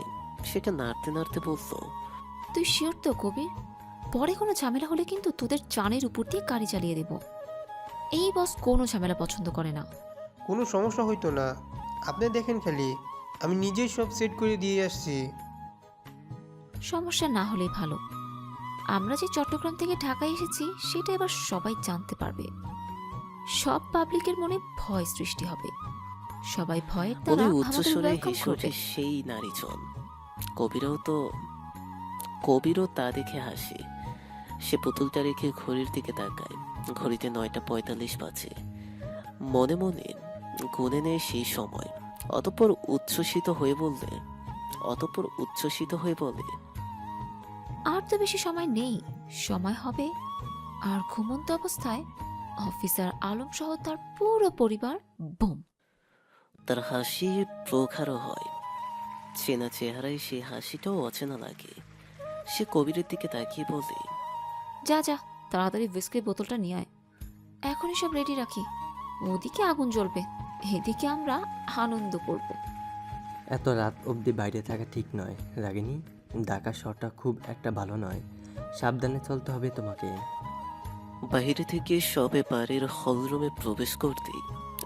সেটা নাড়তে নাড়তে বলল, তুই শিওর তো কবির? পরে কোনো ঝামেলা হলে কিন্তু তোদের চানের উপর দিয়ে গাড়ি চালিয়ে দেব। এই বস কোনো ঝামেলা পছন্দ করে না। কোনো সমস্যা হইতো না, আপনি দেখেন খালি, আমি নিজেই সব সেট করে দিয়ে আসছি। সমস্যা না হলেই ভালো। আমরা যে চট্টগ্রাম থেকে ঢাকায় এসেছি সেটা এবার সবাই জানতে পারবে। সব পাবলিকের মনে ভয় সৃষ্টি হবে। সবাই ভয়ের বলে দ্বারা উচ্চস্বরে আমাদের welcome হেসে করবে। ওঠে সেই নারীজন। কবিরও তা দেখে হাসে। সে পুতুলটা রেখে ঘড়ির দিকে তাকায়। ঘড়িতে 9:45 বাজে। মনে মনে গুনে নেয় সেই সময়। অতঃপর উচ্ছ্বসিত হয়ে বলে, আর তো বেশি সময় নেই। সময় হবে আর ঘুমন্ত অবস্থায় অফিসার আলম সহ তার পুরো পরিবার বুম। তার হাসি প্রখারও হয়। চেনা চেহারায় সেই হাসিটাও অচেনা লাগে। সে কবিরের দিকে তাকিয়ে বলে, যা যা তাড়াতাড়ি হুইস্কির বোতলটা নিয়ে আয়। এখনই সব রেডি রাখি। ওদিকে আগুন জ্বলবে, এদিকে আমরা আনন্দ করব। এত রাত অবধি বাইরে থাকা ঠিক নয় রাগিনী। ঢাকা শহরটা খুব একটা ভালো নয়, সাবধানে চলতে হবে তোমাকে। বাইরে থেকে সবে বাড়ির হলরুমে প্রবেশ করতেই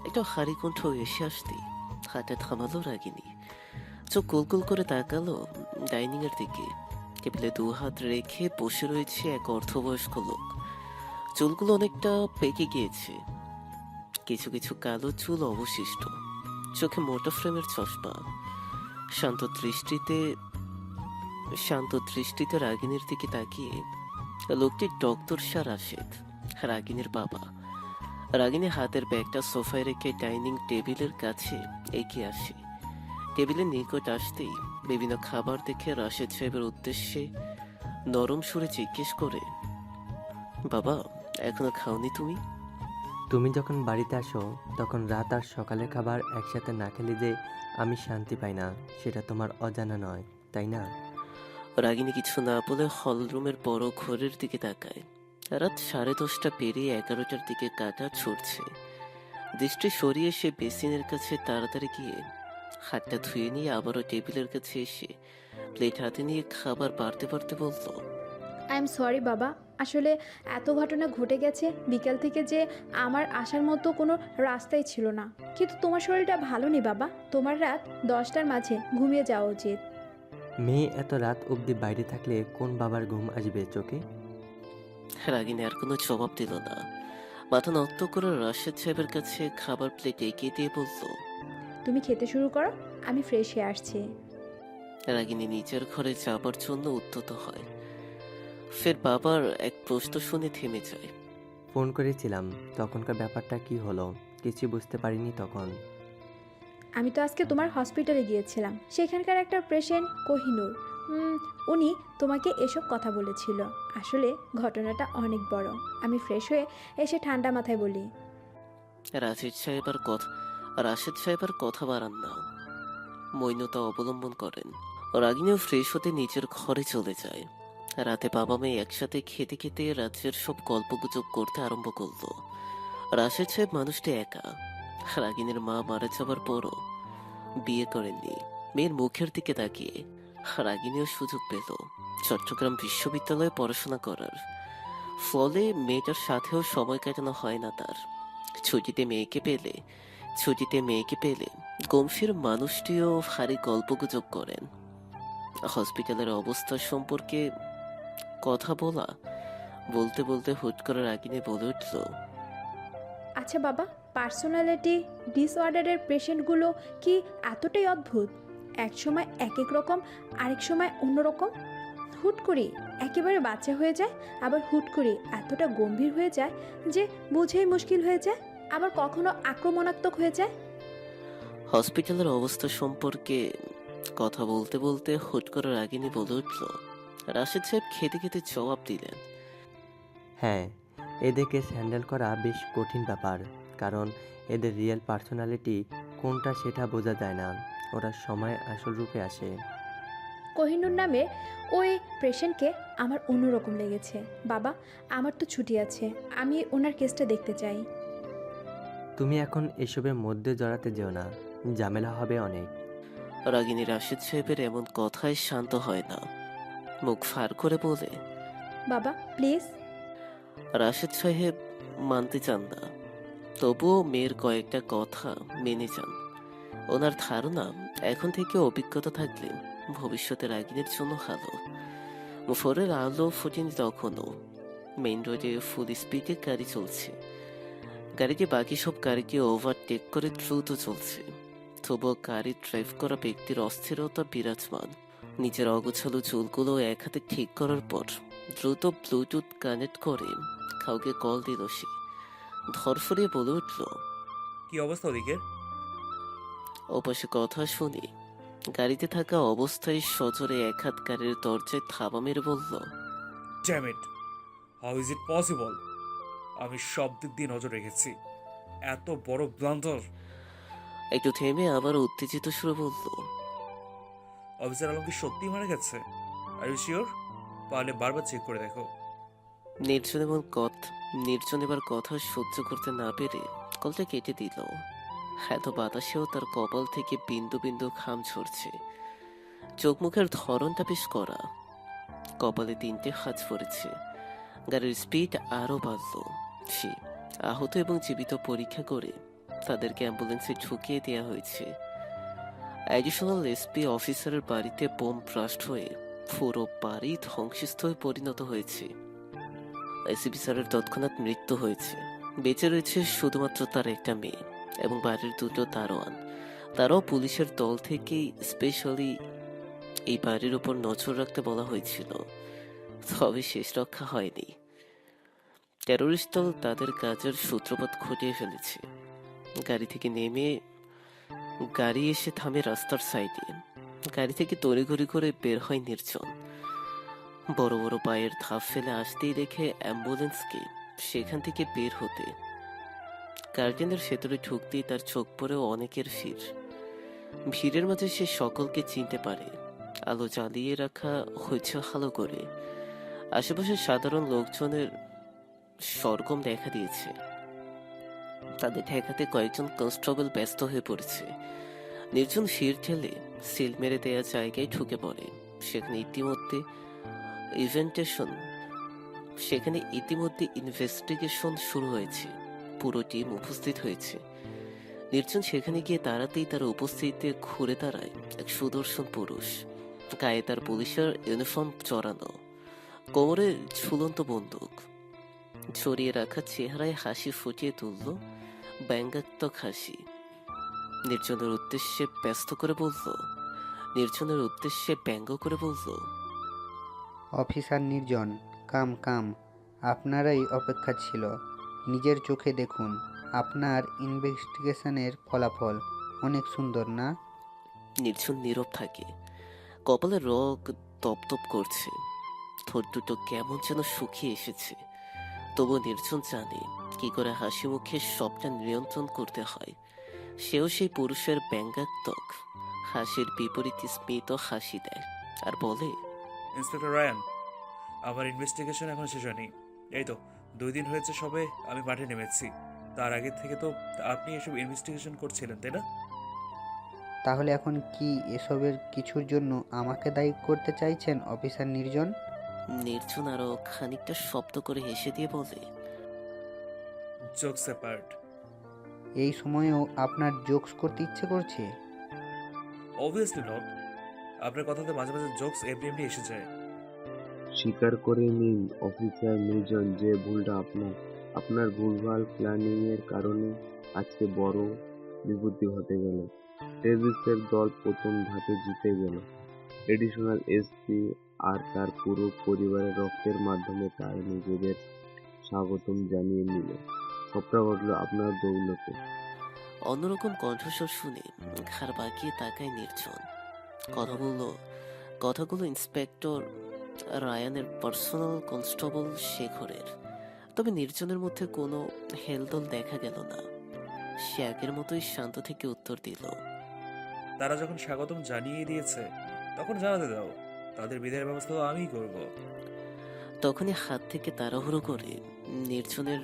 একটা হাড়ি কণ্ঠ এসে আসতেই হাতে থামালো রাগিনী। চোখ গোল করে তাকালো ডাইনিং এর দিকে। টেবিলে 2 হাত রেখে বসে রয়েছে এক অর্ধবয়স্ক লোক। চুলগুলো অনেকটা পেকে গিয়েছে, কিছু কিছু কালো চুল অবশিষ্ট। চোখে মোটা ফ্রেমের চশমা। শান্ত দৃষ্টিতে রাগিনীর দিকে তাকিয়ে লোকটি ডক্টর শাহ রাশেদ, রাগিনীর বাবা। রাগিনী হাতের ব্যাগটা সোফায় রেখে ডাইনিং টেবিলের কাছে এগিয়ে আসে। টেবিলের নিকট আসতেই বিভিন্ন খাবার দেখে রাশেদ সাহেবের উদ্দেশ্যে নরম সুরে জিজ্ঞেস করে, বাবা, এখনো খাওনি তুমি? তুমি যখন বাড়িতে আসো তখন রাত আর সকালের খাবার একসাথে না খেলে যে আমি শান্তি পাই না, সেটা তোমার অজানা নয়, তাই না? রাগিনী কিছু না বলে হলরুমের বড় ঘরের দিকে তাকায়। রাত 10:30 পেরিয়ে 11টার দিকে কাটা ছুটছে। দৃষ্টি সরিয়ে সে বেসিনের কাছে তাড়াতাড়ি গিয়ে হাতটা ধুয়ে নিয়ে আবারও টেবিলের কাছে এসে প্লেট হাতে নিয়ে খাবার বাড়তে বলল, আই এম সরি বাবা, আসলে এত ঘটনা ঘটে গেছে বিকাল থেকে যে আমার আসার মতো কোনো রাস্তাই ছিল না। কিন্তু তোমার শরীরটা ভালো নেই বাবা, তোমার রাত 10টার মাঝে ঘুমিয়ে যাওয়া উচিত। মেয়ে এত রাত অবধি বাইরে থাকলে কোন বাবার ঘুম আসবে চোখে? রাগিনী আর কোনো জবাব দিল না। মাথা নত করে রাশেদ সাহেবের কাছে খাবার প্লেট এগিয়ে দিয়ে বলল, তুমি খেতে শুরু করো, আমি ফ্রেশ হয়ে আসছি। রাগিনী নিজের ঘরে যাবার জন্য উদ্যত হয়। ফের বাবার এক প্রশ্ন শুনে থেমে যায়। ফোন করেছিলাম, তখনকার ব্যাপারটা কি হলো কিছু বুঝতে পারিনি তখন। আমি তো আজকে তোমার হসপিটালে গিয়েছিলাম, সেখানকার একটা পেশেন্ট কোহিনুর, হুম, উনি তোমাকে এসব কথা বলেছিল। আসলে ঘটনাটা অনেক বড়। আমি ফ্রেশ হয়ে এসে ঠান্ডা মাথায় বলি, রাশেদ সাহেব আর কথা বাড়ান না, মৌনতা অবলম্বন করেন। রাগিনীও ফ্রেশ হতে নিজের ঘরে চলে যায়। রাতে বাবা মেয়ে একসাথে খেতে খেতে রাজ্যের সব গল্পগুজব করতে আরম্ভ করলো। রাশেদ সাহেব মানুষটি একা। রাগিনীর মা মারা যাবার পরও বিয়ে করেননি। মেয়ের মুখের দিকে তাকিয়ে রাগিনীও সুযোগ পেল চট্টগ্রাম বিশ্ববিদ্যালয়ে পড়াশোনা করার। ফলে মেয়েটার সাথেও সময় কাটানো হয় না তার। ছুটিতে মেয়েকে পেলে গম্ভীর মানুষটিও ভারী গল্পগুজব করেন। হসপিটালের অবস্থা সম্পর্কে কথা বলতে বলতে হুট করে রাগিনী বলে উঠল, আচ্ছা বাবা, পার্সোনালিটি ডিসঅর্ডারের পেশেন্টগুলো কি এতটাই অদ্ভুত? এক সময় এক এক রকম, আরেক সময় অন্যরকম। হুট করে একেবারে বাচ্চা হয়ে যায়, আবার হুট করে এতটা গম্ভীর হয়ে যায় যে বোঝাই মুশকিল হয়ে যায়, আবার কখনো আক্রমণাত্মক হয়ে যায়। হসপিটালের অবস্থা সম্পর্কে কথা বলতে বলতে হুট করে রাগিনী বলে উঠল। রাশেদ সাহেব খেতে খেতে জবাব দিলেন, হ্যাঁ, এদেরকে হ্যান্ডেল করা বেশ কঠিন ব্যাপার, কারণ এদের রিয়েল পার্সোনালিটি কোনটা সেটা বোঝা যায় না। ওরা সময় আসল রূপে আসে। কোহিনুর নামে ওই পেশেন্টকে আমার অন্যরকম লেগেছে। বাবা, আমার তো ছুটি আছে, আমি ওনার কেসটা দেখতে চাই। তুমি এখন এসবের মধ্যে জড়াতে যেও না, ঝামেলা হবে অনেক। রাগিনী রাশেদ সাহেবের এমন কথায় শান্ত হয় না, মুখ ফার করে বলে, বাবা প্লিজ। রাশেদ সাহেব মানতে চান না, তবুও মেয়ের কয়েকটা কথা মেনে যান। ওনার ধারণা এখন থেকে অভিজ্ঞতা থাকলে ভবিষ্যতে রাগিনীর জন্য ভালো। ফোরের আলো ফুটেনি তখনও। মেইন রোডে ফুল স্পিডে গাড়ি চলছে। গাড়িটি বাকি সব গাড়িকে ওভারটেক করে দ্রুত চলছে। তবুও গাড়ি ড্রাইভ করা ব্যক্তির অস্থিরতা বিরাজমান। নিজের অগোছালো চুলগুলো এক হাতে ঠিক করার পর দ্রুত ব্লুটুথ কানেক্ট করে কাউকে কল দিল সে। ধরফরিয়ে বলে উঠল, কি অবস্থা ওদিকে? ওপাশে কথা শুনি গাড়িতে থাকা অবস্থায় সজোরে এক হাত গাড়ির দরজায় থাবা মেরে বলল, damn it, how is it possible? আমি সব দিক দিয়ে নজর রেখেছি, এত বড় ব্লান্ডার! একটু থেমে আবার উত্তেজিত সুরে বলল, অফিসার আলম কি সত্যি মারা গেছে? Are you sure? পারলে বারবার চেক করে দেখো। নির্জন এবার কথা সহ্য করতে না পেরে কলটা কেটে দিল। এত বাতাসেও তার কপাল থেকে বিন্দু বিন্দু ঘাম ঝরছে। চোখ মুখের ধরনটা বেশ করা। কপালে 3টে হাঁচ পড়েছে। গাড়ির স্পিড আরো বাড়ল। সে আহত এবং জীবিত পরীক্ষা করে তাদেরকে অ্যাম্বুলেন্সে ঢুকিয়ে দেওয়া হয়েছে। অ্যাডিশনাল এসপি অফিসারের বাড়িতে বোম ব্লাস্ট হয়ে পুরো বাড়ি ধ্বংসস্থলে পরিণত হয়েছে। এসিপি স্যারের তৎক্ষণাৎ মৃত্যু হয়েছে। বেঁচে রয়েছে শুধুমাত্র তার একটা মেয়ে এবং বাড়ির 2টো দারোয়ান। তারাও পুলিশের দল থেকেই স্পেশালি এই বাড়ির উপর নজর রাখতে বলা হয়েছিল। তবে শেষ রক্ষা হয়নি। টেরোরিস্ট দল তাদের কাজের সূত্রপাত ঘটিয়ে ফেলেছে। গাড়ি থেকে নেমে গাড়ি এসে থামে রাস্তার সাইডে। গাড়ি থেকে তড়িঘড়ি করে বের হয় নির্জন। বড় বড় পায়ের ধাপ ফেলে আসতেই দেখে অ্যাম্বুলেন্সকে সেখান থেকে বের হতে। গার্ডেনের ভেতরে ঢুকতেই তার চোখ পড়েও অনেকের ভিড়ের মাঝে সে সকলকে চিনতে পারে। আলো জ্বালিয়ে রাখা হয়েছে ভালো করে। আশেপাশে সাধারণ লোকজনের সরগম দেখা দিয়েছে। তাদের ঠেকাতে কয়েকজন কনস্টেবল ব্যস্ত হয়ে পড়েছে। নির্জন ভিড় ঠেলে সিল মেরে দেওয়া জায়গায় ঢুকে পড়ে। সেখানে ইতিমধ্যে ইনভেস্টিগেশন শুরু হয়েছে। পুরো টিম উপস্থিত হয়েছে। নির্জন সেখানে গিয়ে দাঁড়াতেই তার উপস্থিতিতে ঘুরে দাঁড়ায় এক সুদর্শন পুরুষ। গায়ে তার পুলিশের ইউনিফর্ম চড়ানো, কোমরে ঝুলন্ত বন্দুক। ছড়িয়ে রাখা চেহারায় হাসি ফুটিয়ে তুলল ব্যঙ্গাত্মক হাসি। নির্জনের উদ্দেশ্যে ব্যঙ্গ করে বলল, অফিসার নির্জন, কাম কাম, আপনারাই অপেক্ষা ছিল। নিজের চোখে দেখুন, আপনার ইনভেস্টিগেশনের ফলাফল অনেক সুন্দর না? নির্জন নীরব থাকে। কপালে রগ তপ করছে, ঠোঁট দুটো কেমন যেন শুকিয়ে এসেছে। তবু নির্জন জানে কি করে হাসি মুখে সবটা নিয়ন্ত্রণ করতে হয়। সেও সেই পুরুষের ব্যঙ্গাত্মক হাসির বিপরীত স্মিত হাসি দেয় আর বলে, ইন্সপেক্টর রায়ান, আমার ইনভেস্টিগেশন এখন শেষ হয়নি। এই তো 2 দিন হয়েছে সবে আমি মাঠে নেমেছি। তার আগে থেকে তো আপনি এসব ইনভেস্টিগেশন করছিলেন, তাই না? তাহলে এখন কি এসবের কিছুর জন্য আমাকে দায়ী করতে চাইছেন অফিসার নির্জন? নির্জন আরো খানিকটা শব্দ করে হেসে দিয়ে বলে, জোকস অ্যাপার্ট, এই সময়েও আপনার জোকস করতে ইচ্ছে করছে? Obviously not. আপনার কথাতে মাঝে মাঝে জোকস এমনি এমনি এসে যায়। স্বীকার করে নিন অফিসার নির্জন যে ভুলটা আপনার ভুলভাল প্ল্যানিং এর কারণে আজকে বড় বিপত্তি ঘটে গেল। টেভিসের দল প্রথম ধাপে জিতে গেল। এডিশনাল এসপি আর তার পুরো পরিবারের রক্তের মাধ্যমে তার নিজেদের স্বাগতম জানিয়ে নিল। সবটা ঘটলো আপনার দৌলতে। অন্যরকম কণ্ঠস্বর শুনে ঘাড় বাঁকিয়ে তাকায় নির্জন। কথাগুলো ইন্সপেক্টর রায়ানের পার্সোনাল কনস্টেবল শেখরের। তবে নির্জনের মধ্যে কোনো হেলদোল দেখা গেল না। সে আগের মতোই শান্ত থেকে উত্তর দিল, তারা যখন স্বাগতম জানিয়ে দিয়েছে তখন জানাতে দাও। তাদের বিদায়ের ব্যবস্থা তো আমিই করব। তখনই হাত থেকে তাড়াহুড়ো করে নির্জনের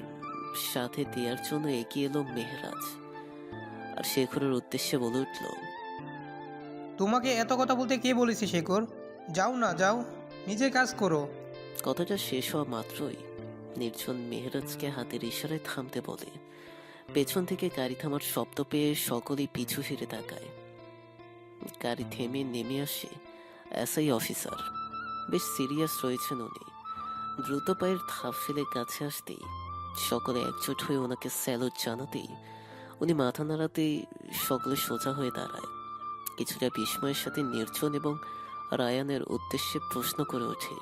সাথে দেওয়ার জন্য এগিয়ে এলো মেহরাজ আর শেখরের উদ্দেশ্যে বলে উঠল, তোমাকে এত কথা বলতে কে বলেছে শেখর? যাও না, যাও, নিজের কাজ করো। কথাটা শেষ হওয়া মাত্রই নির্জন মেহরাজকে হাতের ইশারায় থামতে বলে। পেছন থেকে গাড়ি থামার শব্দ পেয়ে সকলেই পিছু ফিরে তাকায়। গাড়ি থেমে নেমে আসে এসআই অফিসার। বেশ সিরিয়াস রয়েছেন উনি। দ্রুত পায়ের ধাপ ফেলে কাছে আসতেই সকলে একজোট হয়ে ওনাকে স্যালুট জানাতেই উনি মাথা নাড়াতেই সকলে সোজা হয়ে দাঁড়ায়। কিছুটা বিস্ময়ের সাথে নির্জন এবং রায়ানের উদ্দেশ্যে প্রশ্ন করে ওঠে,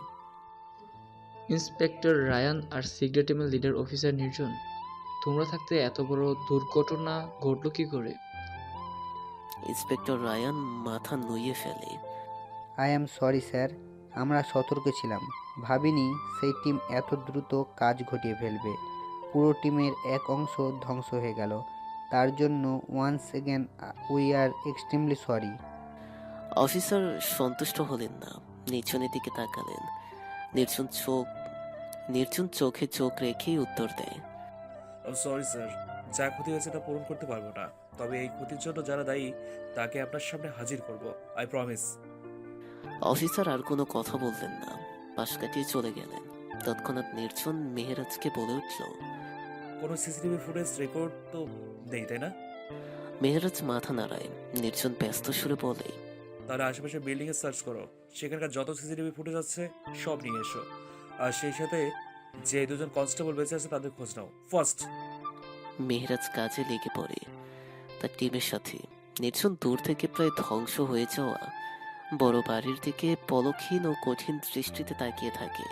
ইন্সপেক্টর রায়ান আর সিক্রেট টিমের লিডার অফিসার নির্জন, তোমরা থাকতে এত বড় দুর্ঘটনা ঘটলো কি করে? ইন্সপেক্টর রায়ান মাথা নুইয়ে ফেলে। আই অ্যাম সরি স্যার, আমরা সতর্ক ছিলাম, ভাবিনি সেই টিম এত দ্রুত কাজ ঘটিয়ে ফেলবে। পুরো টিমের এক অংশ ধ্বংস হয়ে গেল, তার জন্য once again we are extremely sorry. Officer সন্তুষ্ট হলেন না, নির্জনের দিকে তাকালেন। নির্জন চোখে চোখ রেখেই উত্তর দেয়, সরি স্যার, যা ক্ষতি হয়েছে তা পূরণ করতে পারবো না। তবে এই ক্ষতির জন্য যারা দায়ী তাকে আপনার সামনে হাজির করব, আই প্রমিস। অফিসার আর কোনো কথা বললেন না, পাশ কাটিয়ে চলে গেলেন। তৎক্ষণাৎ নির্জন মেহেরাজকে বলে উঠল, কোনো সিসিটিভি ফুটেজ রেকর্ড তো নেই, তাই না? মেহেরাজ মাথা নাড়ায়। নির্জন ব্যস্ত সুরে বলে, তাহলে আশেপাশে বিল্ডিং এ সার্চ করো, সেখানকার যত সিসিটিভি ফুটেজ আছে সব নিয়ে এসো। আর সেই সাথে যে 2জন কনস্টেবল বেঁচে আছে তাদের খোঁজ নাও ফার্স্ট। মেহেরাজ কাজে লেগে পড়ে তার টিমের সাথে। নির্জন দূর থেকে প্রায় ধ্বংস হয়ে যাওয়া বড় বাড়ির দিকে পলকহীন ও কঠিন দৃষ্টিতে তাকিয়ে থাকে।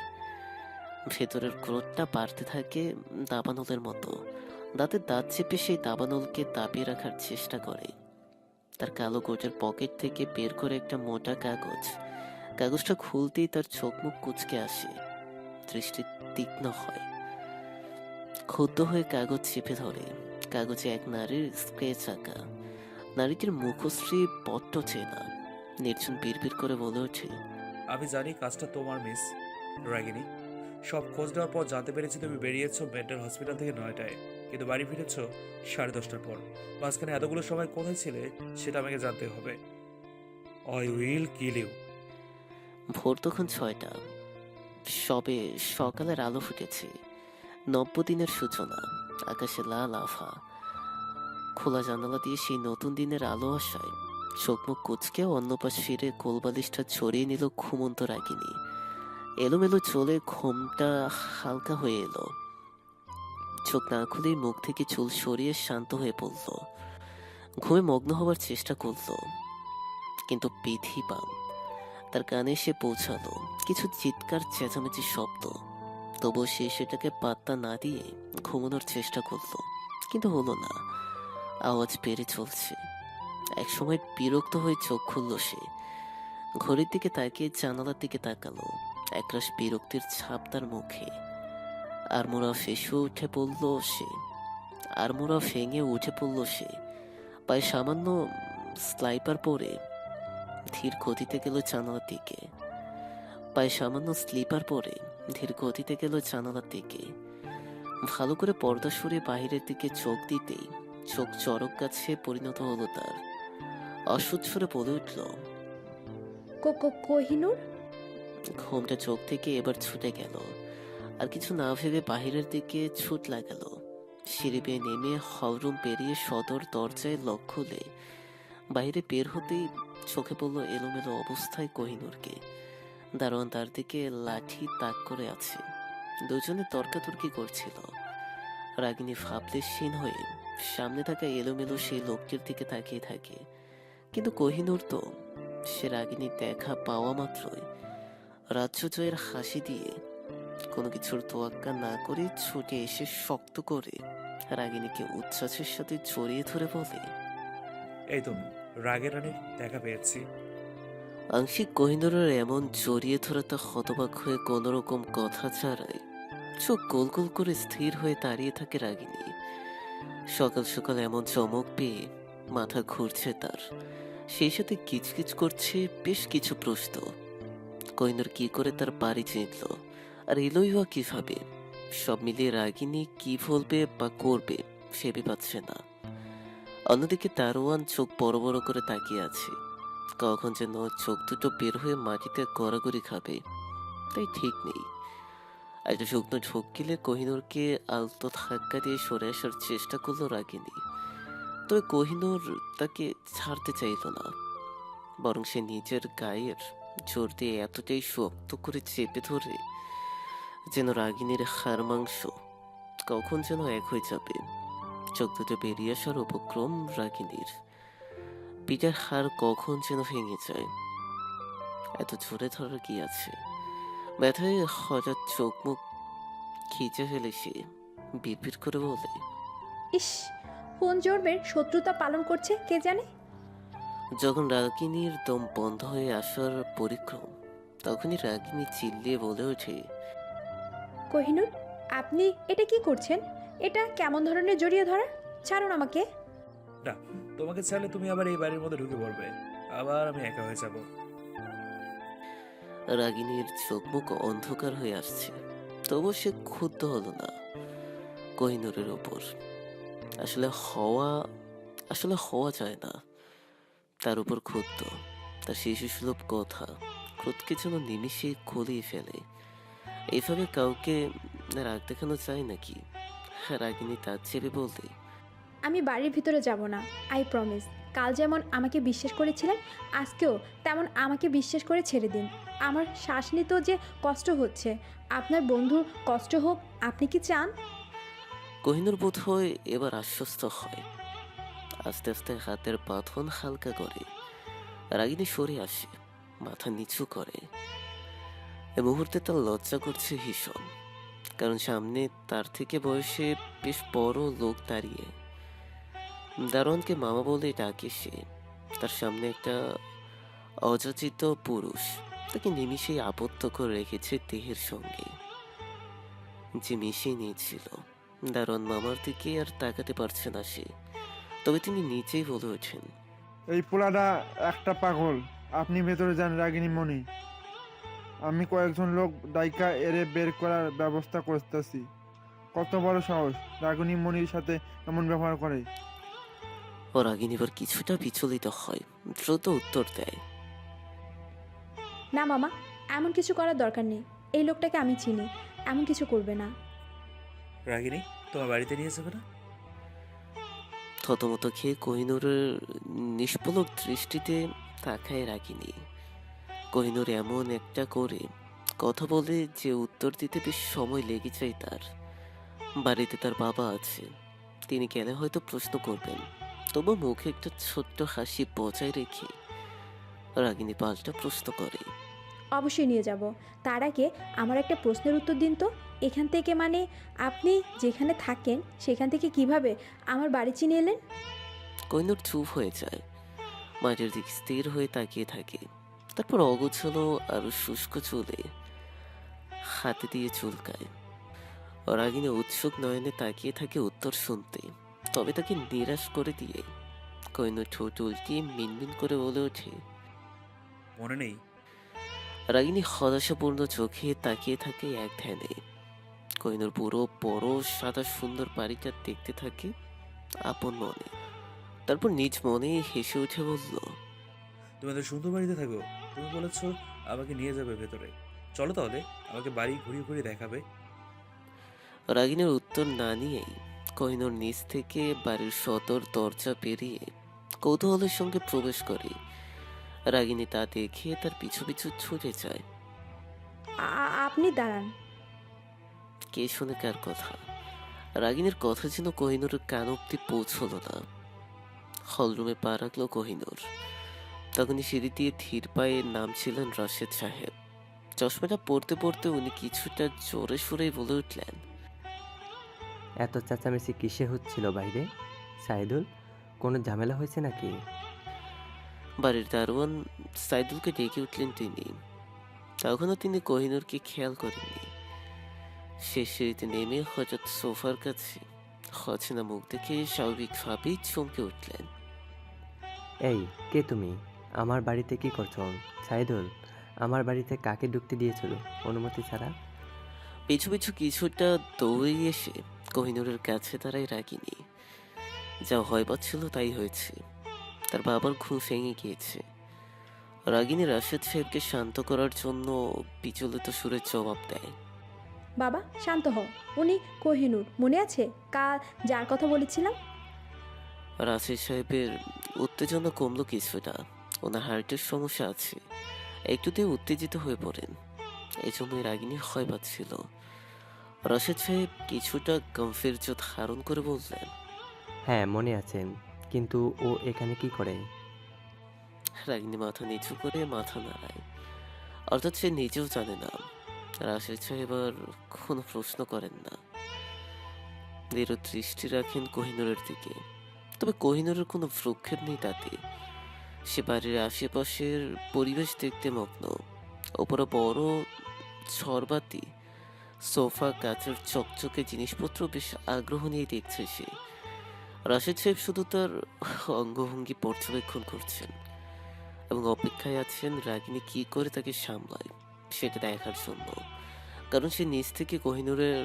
ভেতরের ক্রোধটা বাড়তে থাকে দাবানলের মতো। দাঁতের দাঁত চেপে সেই দাবানলকে দাবিয়ে রাখার চেষ্টা করে। তার কালো কোটের পকেট থেকে বের করে একটা মোটা কাগজটা খুলতেই তার চোখ মুখ কুঁচকে আসে, দৃষ্টি তীক্ষ্ণ হয়। ক্ষুব্ধ হয়ে কাগজ চেপে ধরে। কাগজে এক নারীর স্কেচ আঁকা। নারীটির মুখশ্রী বড্ড চেনা। নির্জন বিড়বিড় করে বলে ওঠে, আমি জানি কাজটা তোমার, মিস রাগিনী। সব খোঁজ নেওয়ার পর জানতে পেরেছি তুমি বেরিয়েছো মেন্টাল হসপিটাল থেকে 9টায়, কিন্তু বাড়ি ফিরেছো 10:30টার পর। মাঝখানে এতগুলো সময় কোথায় ছিলে সেটা আমাকে জানতে হবে। I will kill you. ভোর তখন 6টা। সবে সকালের আলো ফুটেছে। নব্যদিনের সূচনা। আকাশে লাল আভা। খোলা জানালা দিয়ে সেই নতুন দিনের আলো আসায় চোখ মুখ কুচকে অন্য পাশ ফিরে কোলবালিশটা ছড়িয়ে নিল ঘুমন্ত রাগিনী। এলোমেলো চলে ঘুমটা হালকা হয়ে এলো। চোখ না খুলেই মুখ থেকে চুল সরিয়ে শান্ত হয়ে পড়ল। ঘুমে মগ্ন হবার চেষ্টা করল, কিন্তু বিধি পাম তার কানে এসে পৌঁছালো কিছু চিৎকার চেঁচামেচি শব্দ। তবুও সে সেটাকে পাত্তা না দিয়ে ঘুমানোর চেষ্টা করলো, কিন্তু হলো না। আওয়াজ বেড়ে চলছে। একসময় বিরক্ত হয়ে চোখ খুলল সে। ঘড়ির দিকে তাকিয়ে জানালার দিকে তাকালো। একরাশ বিরক্তির ছাপ তার মুখে। আড়মোড়া ফেসে উঠে পড়ল সে। আড়মোড়া ভেঙে উঠে পড়ল সে। পায়ে সামান্য স্লাইপার পরে ধীর গতিতে গেল জানালার দিকে। পায়ে সামান্য স্লিপার পরে ধীর গতিতে গেল জানালার দিকে। ভালো করে পর্দা সরিয়ে বাহিরের দিকে চোখ দিতেই চোখ চড়ক গাছে পরিণত হলো তার। অসহ্যরে বলে উঠল, কোহিনূর। ঘুমটা চোখ থেকে এবার ছুটে গেল। আর কিছু না ভেবে বাহিরের দিকে ছুট লাগালো। সিঁড়ি বেয়ে নেমে হলরুম পেরিয়ে সদর দরজায় লক খুলে বাইরে বের হতেই চোখে পড়ল এলোমেলো অবস্থায় কোহিনূরকে। দারোয়ান তার দিকে লাঠি তাক করে আছে। দুজনে তর্কাতর্কি করছিল। রাগিনী ভাবলেশীন হয়ে সামনে থাকা এলোমেলো সেই লোকটির দিকে তাকিয়ে থাকে। কিন্তু কোহিনূর তো সে রাগিনীর দেখা পাওয়া মাত্রই রাজ্য জয়ের হাসি দিয়ে কোনো কিছুর তোয়াক্কা না করে ছুটে এসে শক্ত করে রাগিনীকে উচ্ছ্বাসের সাথে জড়িয়ে ধরে বলে, এই তো রাগের রানীর দেখা পেয়েছি। আংশিক কোহিনূরের এমন জড়িয়ে ধরাতে হতবাক হয়ে কোনো রকম কথা ছাড়াই চোখ গোল গোল করে স্থির হয়ে দাঁড়িয়ে থাকে রাগিনী। সকাল সকাল এমন চমক পেয়ে মাথা ঘুরছে তার। সেই সাথে কিচকিচ করছে বেশ কিছু প্রশ্ন। কোহিনূর কি করে তার বাড়ি চিনল, আর এলোই বা কিভাবে? সব মিলিয়ে রাগিনী কি বলবে বা করবে ভেবে পাচ্ছে না। অন্যদিকে দারোয়ান চোখ বড় বড় করে তাকিয়ে আছে। কখন যেন চোখ দুটো বের হয়ে মাটিতে গড়াগড়ি খাবে তাই ঠিক নেই। একটা শুকনো ঢোক গেলে কোহিনূরকে আলতো ধাক্কা দিয়ে সরে আসার চেষ্টা করলো রাগিনী। তবে কোহিনূর তাকে ছাড়তে চাইল না, বরং সে নিজের গায়ের জোর দিয়ে এতটাই শক্ত করে চেপে ধরে যেন রাগিনীর হাড় মাংস কখন যেন এক হয়ে যাবে। চোখ দুটো বেরিয়ে আসার উপক্রম রাগিনীর। পিঠের হাড় কখন যেন ভেঙে যায়। এত জোরে ধরার কি আছে? ব্যথায় হঠাৎ চোখ মুখ খিচে ফেলে সে বিড়বিড় করে বলে, ইস, কোন জন্মের শত্রুতা পালন করছে কে জানে। যখন রাগিনীর দম বন্ধ হয়ে আসার পরিক্রম তখনই রাগিনী চিল্লিয়ে বলে ওঠে, কোহিনূর, আপনি এটা কি করছেন? এটা কেমন ধরনের জড়িয়ে ধরা? ছাড়ুন আমাকে। না, তোমাকে চাইলে তুমি আবার এই বাড়ির মধ্যে ঢুকে পড়বে, আবার আমি একা হয়ে যাব। রাগিনীর চোখ মুখ অন্ধকার হয়ে আসছে, তবু সে ক্ষুব্ধ হলো না কোহিনূরের ওপর। আসলে হওয়া যায় না তার উপর ক্ষুব্ধ। তার শিশু সুলভ কথা ক্রোধকে যেন নিমিষে গলিয়ে ফেলে। এইভাবে কাউকে রাগ দেখানো চায় নাকি? রাগিনী তার চেপে বলতে, আমি বাড়ির ভিতরে যাব না, আই প্রমিস। কাল যেমন আমাকে বিশ্বাস করেছিলেন, আজকেও তেমন আমাকে বিশ্বাস করে ছেড়ে দিন। আমার শ্বাস নিতেও যে কষ্ট হচ্ছে, আপনার বন্ধুর কষ্ট হোক, আপনি কি চান? কোহিনূর বোধ হয় এবার আশ্বস্ত হয়। আস্তে আস্তে হাতের বাঁধন হালকা করে রাগিনী সরে আসে, মাথা নিচু করে। এ মুহূর্তে তার লজ্জা করছে ভীষণ, কারণ সামনে তার থেকে বয়সে বেশ বড় লোক দাঁড়িয়ে। দারোয়ানকে মামা বলে ডাকে সে। তার সামনে একটা অযাচিত পুরুষ তাকে নিমিষেই আবদ্ধ করে রেখেছে দেহের সঙ্গে, যে মিশিয়ে নিয়েছিল। দারোয়ান মামার দিকে আর তাকাতে পারছে না সে, তবে তিনি নিচেই বলে ওঠেন, এই পোলাটা একটা পাগল, আপনি ভেতরে যান রাগিনী মণি। আমি কয়েকজন লোক ডাইকা এরে বের করার ব্যবস্থা করতেছি। কত বড় সাহস রাগিনী মণির সাথে এমন ব্যবহার করে? ও রাগিনী এবার কিছুটা বিচলিত হয়, দ্রুত উত্তর দেয়, না মামা, এমন কিছু করার দরকার নেই। এই লোকটাকে আমি চিনি, এমন কিছু করবে না। রাগিনী তোমার বাড়িতে নিয়ে যাবে না? থতমত খেয়ে কোহিনূরের নিষ্পলক দৃষ্টিতে তাকায় রাগিনী। কোহিনূর এমন একটা করে কথা বলে যে উত্তর দিতে বেশ সময় লেগে যায় তার। বাড়িতে তার বাবা আছে, তিনি গেলে হয়তো প্রশ্ন করবেন, তবু মুখে একটা ছোট্ট হাসি বজায় রেখে রাগিনী পাল্টা প্রশ্ন করে, অবশ্যই নিয়ে যাব। তার আগে আমার একটা প্রশ্নের উত্তর দিন তো। এখান থেকে মানে আপনি যেখানে থাকেন সেখান থেকে কিভাবে আমার বাড়ি চিনে এলেন? কোহিনূর চুপ হয়ে যায়, মাটির দিকে স্থির হয়ে তাকিয়ে থাকে। তারপর অগোছালো আর শুষ্ক চুলে হাতে দিয়ে চুলকায়। রাগিনী উৎসুক নয়নে তাকিয়ে থাকে উত্তর শুনতে, তবে তাকে নিরাশ করে দিয়ে কোহিনূর ঠোঁট উল্টিয়ে মিনমিন করে বলে ওঠে। মনে নেই? রাগিনী হতাশাপূর্ণ চোখে তাকিয়ে থাকে এক ধ্যানে। কোহিনূর পুরো বড় সাদা সুন্দর বাড়িটা দেখতে থাকে আপন মনে। তারপর নিজ মনে হেসে উঠে বলল, তুমি এত সুন্দর বাড়িতে থাকো? তুমি বলেছো আমাকে নিয়ে যাবে ভেতরে। চলো তাহলে, আমাকে বাড়ি ঘুরিয়ে ঘুরিয়ে দেখাবে। রাগিনীর উত্তর না নিয়েই কোহিনূর নিচ থেকে বাড়ির সদর দরজা পেরিয়ে কৌতূহলের সঙ্গে প্রবেশ করে। রাগিনী তা দেখে তার পিছু পিছু ছুটে যায়। আপনি দাঁড়ান। কে শুনে কার কথা? রাগিনীর কথা যেন কোহিনূরের কান অব্দি পৌঁছল না। হলরুমে পা রাখলো কোহিনূর। তখনই সিঁড়ি দিয়ে ধীর পায়ে নামছিলেন রাশেদ সাহেব। চশমাটা পড়তে পড়তে উনি কিছুটা জোরে সুরেই বলে উঠলেন, এত চেঁচামেচি কিসে হচ্ছিল বাইরে? সাইদুল, কোনো ঝামেলা হয়েছে নাকি? বাড়ির দারোয়ান সাইদুলকে ডেকে উঠলেন তিনি। তখনও তিনি কোহিনূরকে খেয়াল করেননি। সে সিঁড়িতে নেমে হঠাৎ সোফার কাছে অচেনা মুখ দেখে স্বাভাবিকভাবেই চমকে উঠলেন। এই, কে তুমি? আমার বাড়িতে কি করছো? সাইদুল, আমার বাড়িতে কাকে ঢুকতে দিয়েছিল অনুমতি ছাড়া? পিছু পিছু কিছুটা দৌড়ে এসে কোহিনূরের কাছে দাঁড়ায় রাগিনী। যা হয়বার ছিল তাই হয়েছে। তার বাবার ঘুম ভেঙে গিয়েছে। রাগিনী রাশেদ সাহেবকে শান্ত করার জন্য বিচলিত সুরে জবাব দেয়, বাবা শান্ত হও, উনি কোহিনূর, মনে আছে কাল যার কথা বলেছিলাম? রাশেদ সাহেবের উত্তেজনা কমলো কিছুটা। ওনার হার্টের সমস্যা আছে, একটুতেই উত্তেজিত হয়ে পড়েন। এই জন্যই রাগিনী ভয় পাচ্ছিল। রাশেদ সাহেব কিছুটা গম্ভীর্য ধারণ করে বললেন, হ্যাঁ মনে আছেন, কিন্তু ও এখানে কি করে? রাগিনী মাথা নিচু করে মাথা নাড়ায়। অর্থাৎ সে নিজেও জানে না। রাশেদ সাহেব আর কোনো প্রশ্ন করেন না। দৃঢ় দৃষ্টি রাখেন কোহিনূরের দিকে। তবে কোহিনূরের কোনো ভ্রুক্ষেপ নেই তাতে। সে বাড়ির আশেপাশের পরিবেশ দেখতে মগ্ন। ওপরে বড় ঝড়বাতি, সোফা, কাচের চকচকে জিনিসপত্র বেশ আগ্রহ নিয়ে দেখছে সে। রাশেদ সাহেব শুধু তার অঙ্গভঙ্গি পর্যবেক্ষণ করছেন এবং অপেক্ষায় আছেন রাগিনী কি করে তাকে সামলায় সেটা দেখার জন্য। কারণ সে নিজ থেকে কোহিনূরের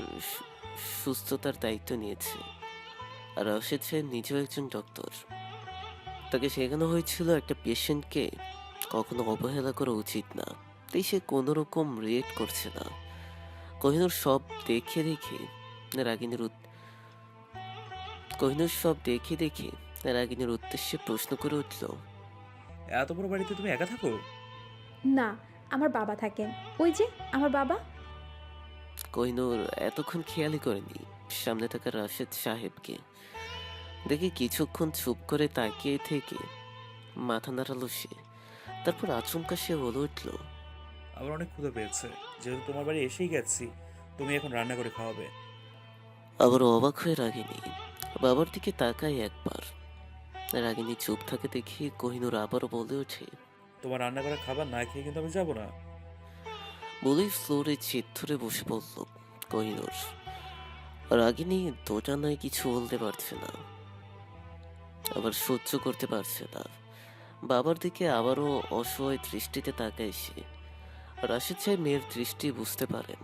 সুস্থতার দায়িত্ব নিয়েছে। আর রাশেদ সাহেব নিজেও একজন ডক্টর। তাকে শেখানো হয়েছিল একটা পেশেন্টকে কখনো অবহেলা করা উচিত না। তাই সে কোনো রকম রিয়েক্ট করছে না। কোহিনূর সব দেখে দেখে রাগিনীর উদ্দেশ্যে প্রশ্ন করে উঠল, এত বড় বাড়িতে তুমি একা থাকো? না, আমার বাবা থাকেন, ওই যে আমার বাবা। কোহিনূর এতক্ষণ খেয়ালই করেনি সামনে থাকা রাশেদ সাহেবকে। দেখে কিছুক্ষণ চুপ করে তাকিয়ে থেকে মাথা নাড়ালো সে। তারপর আচমকা সে বলে উঠল, আমার অনেক ক্ষুধা পেয়েছে, যেহেতু তোমার বাড়ি এসেই গেছি, তুমি এখন রান্না করে খাওয়াবে। আবার অবাক হয়ে রাগিনী বাবার দিকে তাকায় একবার। রাগিনী চুপ থাকে দেখে কোহিনূর আবারও বলে ওঠে, তোমার রান্না করা খাবার না খেয়ে কিন্তু আমি যাবো না। বলেই ফ্লোরে চিত ধরে বসে পড়ল কোহিনূর। রাগিনী দোটানায় কিছু বলতে পারছে না, আবার সহ্য করতে পারছে না। বাবার দিকে আবারও অসহায় দৃষ্টিতে তাকায় সে। রাশেদ সাহেব মেয়ের দৃষ্টি বুঝতে পারেন।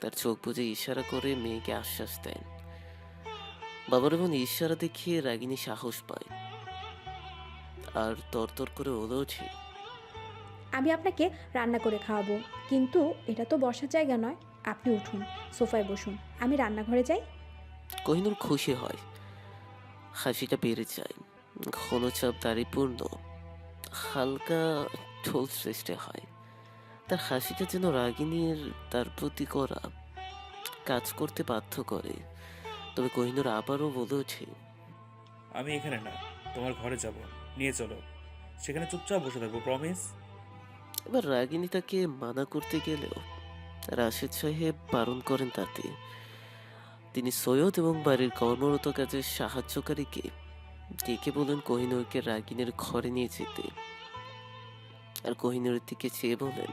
তার চোখ বুজে ইশারা করে মেয়েকে আশ্বাস দেন। বাবার এমন ইশারা দেখিয়ে রাগিনী সাহস পায় আর তরতর করে বলে ওঠে, আমি আপনাকে রান্না করে খাওয়াবো, কিন্তু এটা তো বসার জায়গা নয়। আপনি উঠুন, সোফায় বসুন, আমি রান্নাঘরে যাই। কোহিনূর খুশি হয়, হাসিটা বেড়ে যায়। ঘন চাপ দাড়িপূর্ণ হালকা ঢোল সৃষ্টি হয়। তার হাসিটা যেন রাগিনীর তার প্রতি করা কাজ করতে বাধ্য করে। তবে কোহিনূর আবারও বলে ওঠে, আমি এখানে না, তোমার ঘরে যাব, নিয়ে চলো, সেখানে চুপচাপ বসে থাকবো, প্রমিস। এবার রাগিনী তাকে মানা করতে গেলেও রাশেদ সাহেব বারণ করেন তাতে। তিনি সৈয়দ এবং বাড়ির কর্মরত কাজের সাহায্যকারীকে ডেকে বলেন কোহিনূরকে রাগিনীর ঘরে নিয়ে যেতে। আর কোহিনূরের দিকে চেয়ে বলেন,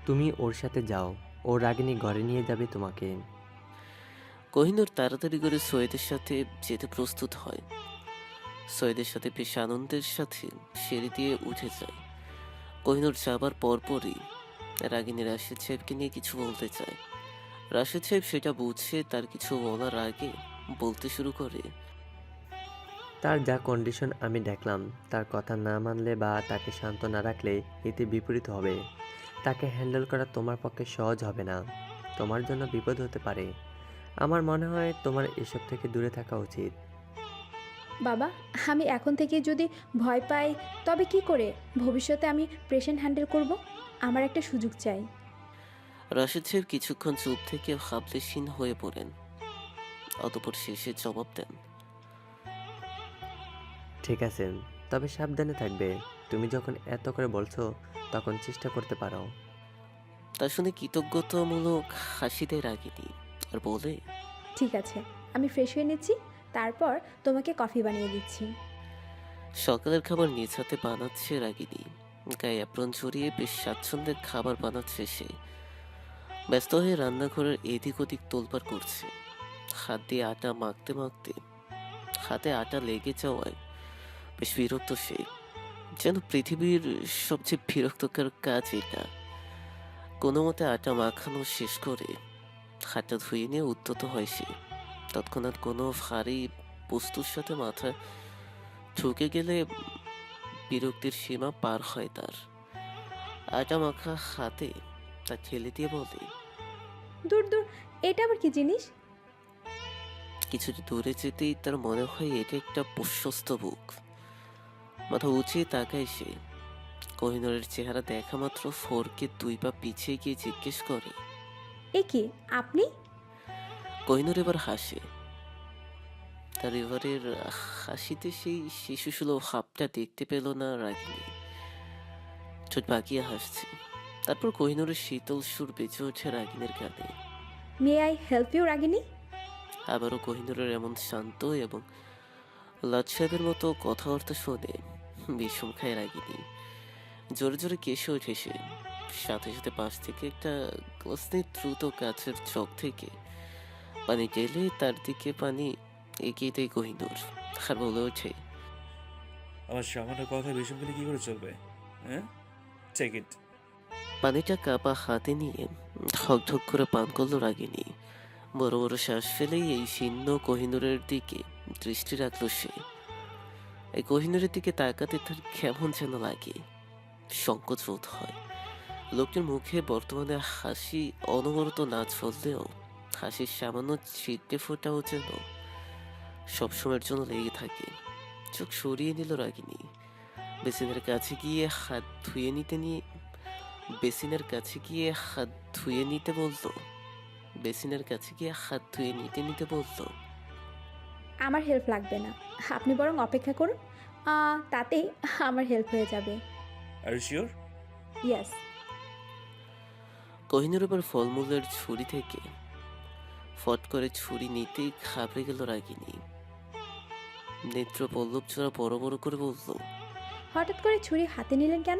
তুমি ওর সাথে যাও, ও রাগিনী ঘরে নিয়ে যাবে তোমাকে। কোহিনূর তাড়াতাড়ি করে সৈয়দের সাথে যেতে প্রস্তুত হয়। সৈয়দের সাথে বেশ আনন্দের সাথে সিঁড়ি দিয়ে উঠে যায়। কোহিনূর যাবার পরপরই রাগিনী রাশেদ সাহেবকে নিয়ে কিছু বলতে চায়। রাশেদ সাহেব সেটা বুঝে তার কিছু বলার আগে বলতে শুরু করে, তার যা কন্ডিশন আমি দেখলাম, তার কথা না মানলে বা তাকে শান্ত না রাখলে এতে বিপরীত হবে। তাকে হ্যান্ডেল করা তোমার পক্ষে সহজ হবে না, তোমার জন্য বিপদ হতে পারে। আমার মনে হয় তোমার এসব থেকে দূরে থাকা উচিত। বাবা, আমি এখন থেকে যদি ভয় পাই তবে কি করে ভবিষ্যতে আমি পেশেন্ট হ্যান্ডেল করব? আমার একটা সুযোগ চাই। রাশেদ সাহেব কিছুক্ষণ চুপ থেকে ভাবলেশীন হয়ে পড়েন। অতঃপর শেষে জবাব দেন, ঠিক আছে, তবে সাবধানে থাকবে। তুমি যখন এত করে বলছো তখন চেষ্টা করতে পারো। তা শুনে কৃতজ্ঞতামূলক হাসি দেয় রাগিনী আর বলে, ঠিক আছে, আমি ফ্রেশ হয়ে নিচ্ছি, তারপর তোমাকে কফি বানিয়ে দিচ্ছি। সকালের খাবার নিজ হাতে বানাচ্ছে রাগিনী। গায়ে অ্যাপ্রন জড়িয়ে বেশ স্বাচ্ছন্দ্যের খাবার বানাচ্ছে সে। ব্যস্ত হয়ে রান্নাঘরের এদিক ওদিক তোলপাড় করছে। হাত দিয়ে আটা মাখতে মাখতে হাতে আটা লেগে যাওয়ায় বেশ বিরক্ত সে। যেন পৃথিবীর সবচেয়ে বিরক্তকর কাজ এটা। কোনো মতে আটা মাখানো শেষ করে হাতটা ধুয়ে নিয়ে উদ্যত হয় সে। তৎক্ষণাৎ কোনো ভারী বস্তুর সাথে মাথা ঠুকে গেলে বিরক্তির সীমা পার হয় তার। আটা মাখা হাতে তা ঠেলে দিয়ে বলে, দূর দূর, এটা আবার কি জিনিস? কিছুটা দূরে যেতেই তার মনে হয় এটা একটা প্রশস্ত বুক। মাথা উঁচিয়ে তাকায় সে। কোহিনূরের চেহারা দেখা মাত্র ফোরকে 2 পা পিছিয়ে গিয়ে জিজ্ঞেস করে, এ কি আপনি? কোহিনূর এবার হাসে। তার এবারের হাসিতে সেই শিশুসুলভ ভাবটা দেখতে পেল না রাগিনী। ঠোঁট বাঁকিয়ে হাসছে। তারপর কোহিনূরের শীতল সুর বেজে ওঠে রাগিনীর গানে। মে আই হেল্প ইউ রাগিনী? আবারও কোহিনূরের এমন শান্ত এবং লাচ্ছাবের মতো কথাবার্তা শুনে বিষম খায় রাগিনী। জোরে জোরে কেসে ওঠে সে। সাথে সাথে পাশ থেকে একটা গ্লাস নিয়ে দ্রুত কাছের চোখ থেকে পানি ঢেলে তার দিকে পানি এগিয়ে দেয় কোহিনূর আর বলে ওঠে, আমার সামান্য কথা বিষম খেলে কি করে চলবে? হ্যাঁ, টেক ইট। পানিটা কাপা হাতে নিয়ে ঢক ঢক করে পান করলো রাগিনী। বড় বড় শ্বাস ফেলেই এই শীর্ণ কোহিনূরের দিকে দৃষ্টি রাখলো সে। এই কোহিনূরের দিকে তাকাতে তার কেমন যেন লাগে, সংকোচ বোধ হয়। লোকটির মুখে বর্তমানে হাসি অনবরত না চললেও হাসির সামান্য ছিটকে ফোটাও যেন সবসময়ের জন্য লেগে থাকে। চোখ সরিয়ে নিল রাগিনী। বেসিনের কাছে গিয়ে হাত ধুয়ে নিতে নিয়ে বেসিনের কাছে গিয়ে হাত ধুয়ে নিতে বলতো। বেসিনের কাছে গিয়ে হাত ধুয়ে নিতে নিতে বলতো, আমার হেল্প লাগবে না, আপনি বরং অপেক্ষা করুন, তাতেই আমার হেল্প হয়ে যাবে। Are you sure? Yes. Kohinoor এবার ফলমূলের ছুরি থেকে ফট করে ছুরি নিতেই ঘাবড়ে গেল রাগিনী। নেত্র পল্লব ছোড়া বড় বড় করে বলল, হঠাৎ করে ছুরি হাতে নিলেন কেন?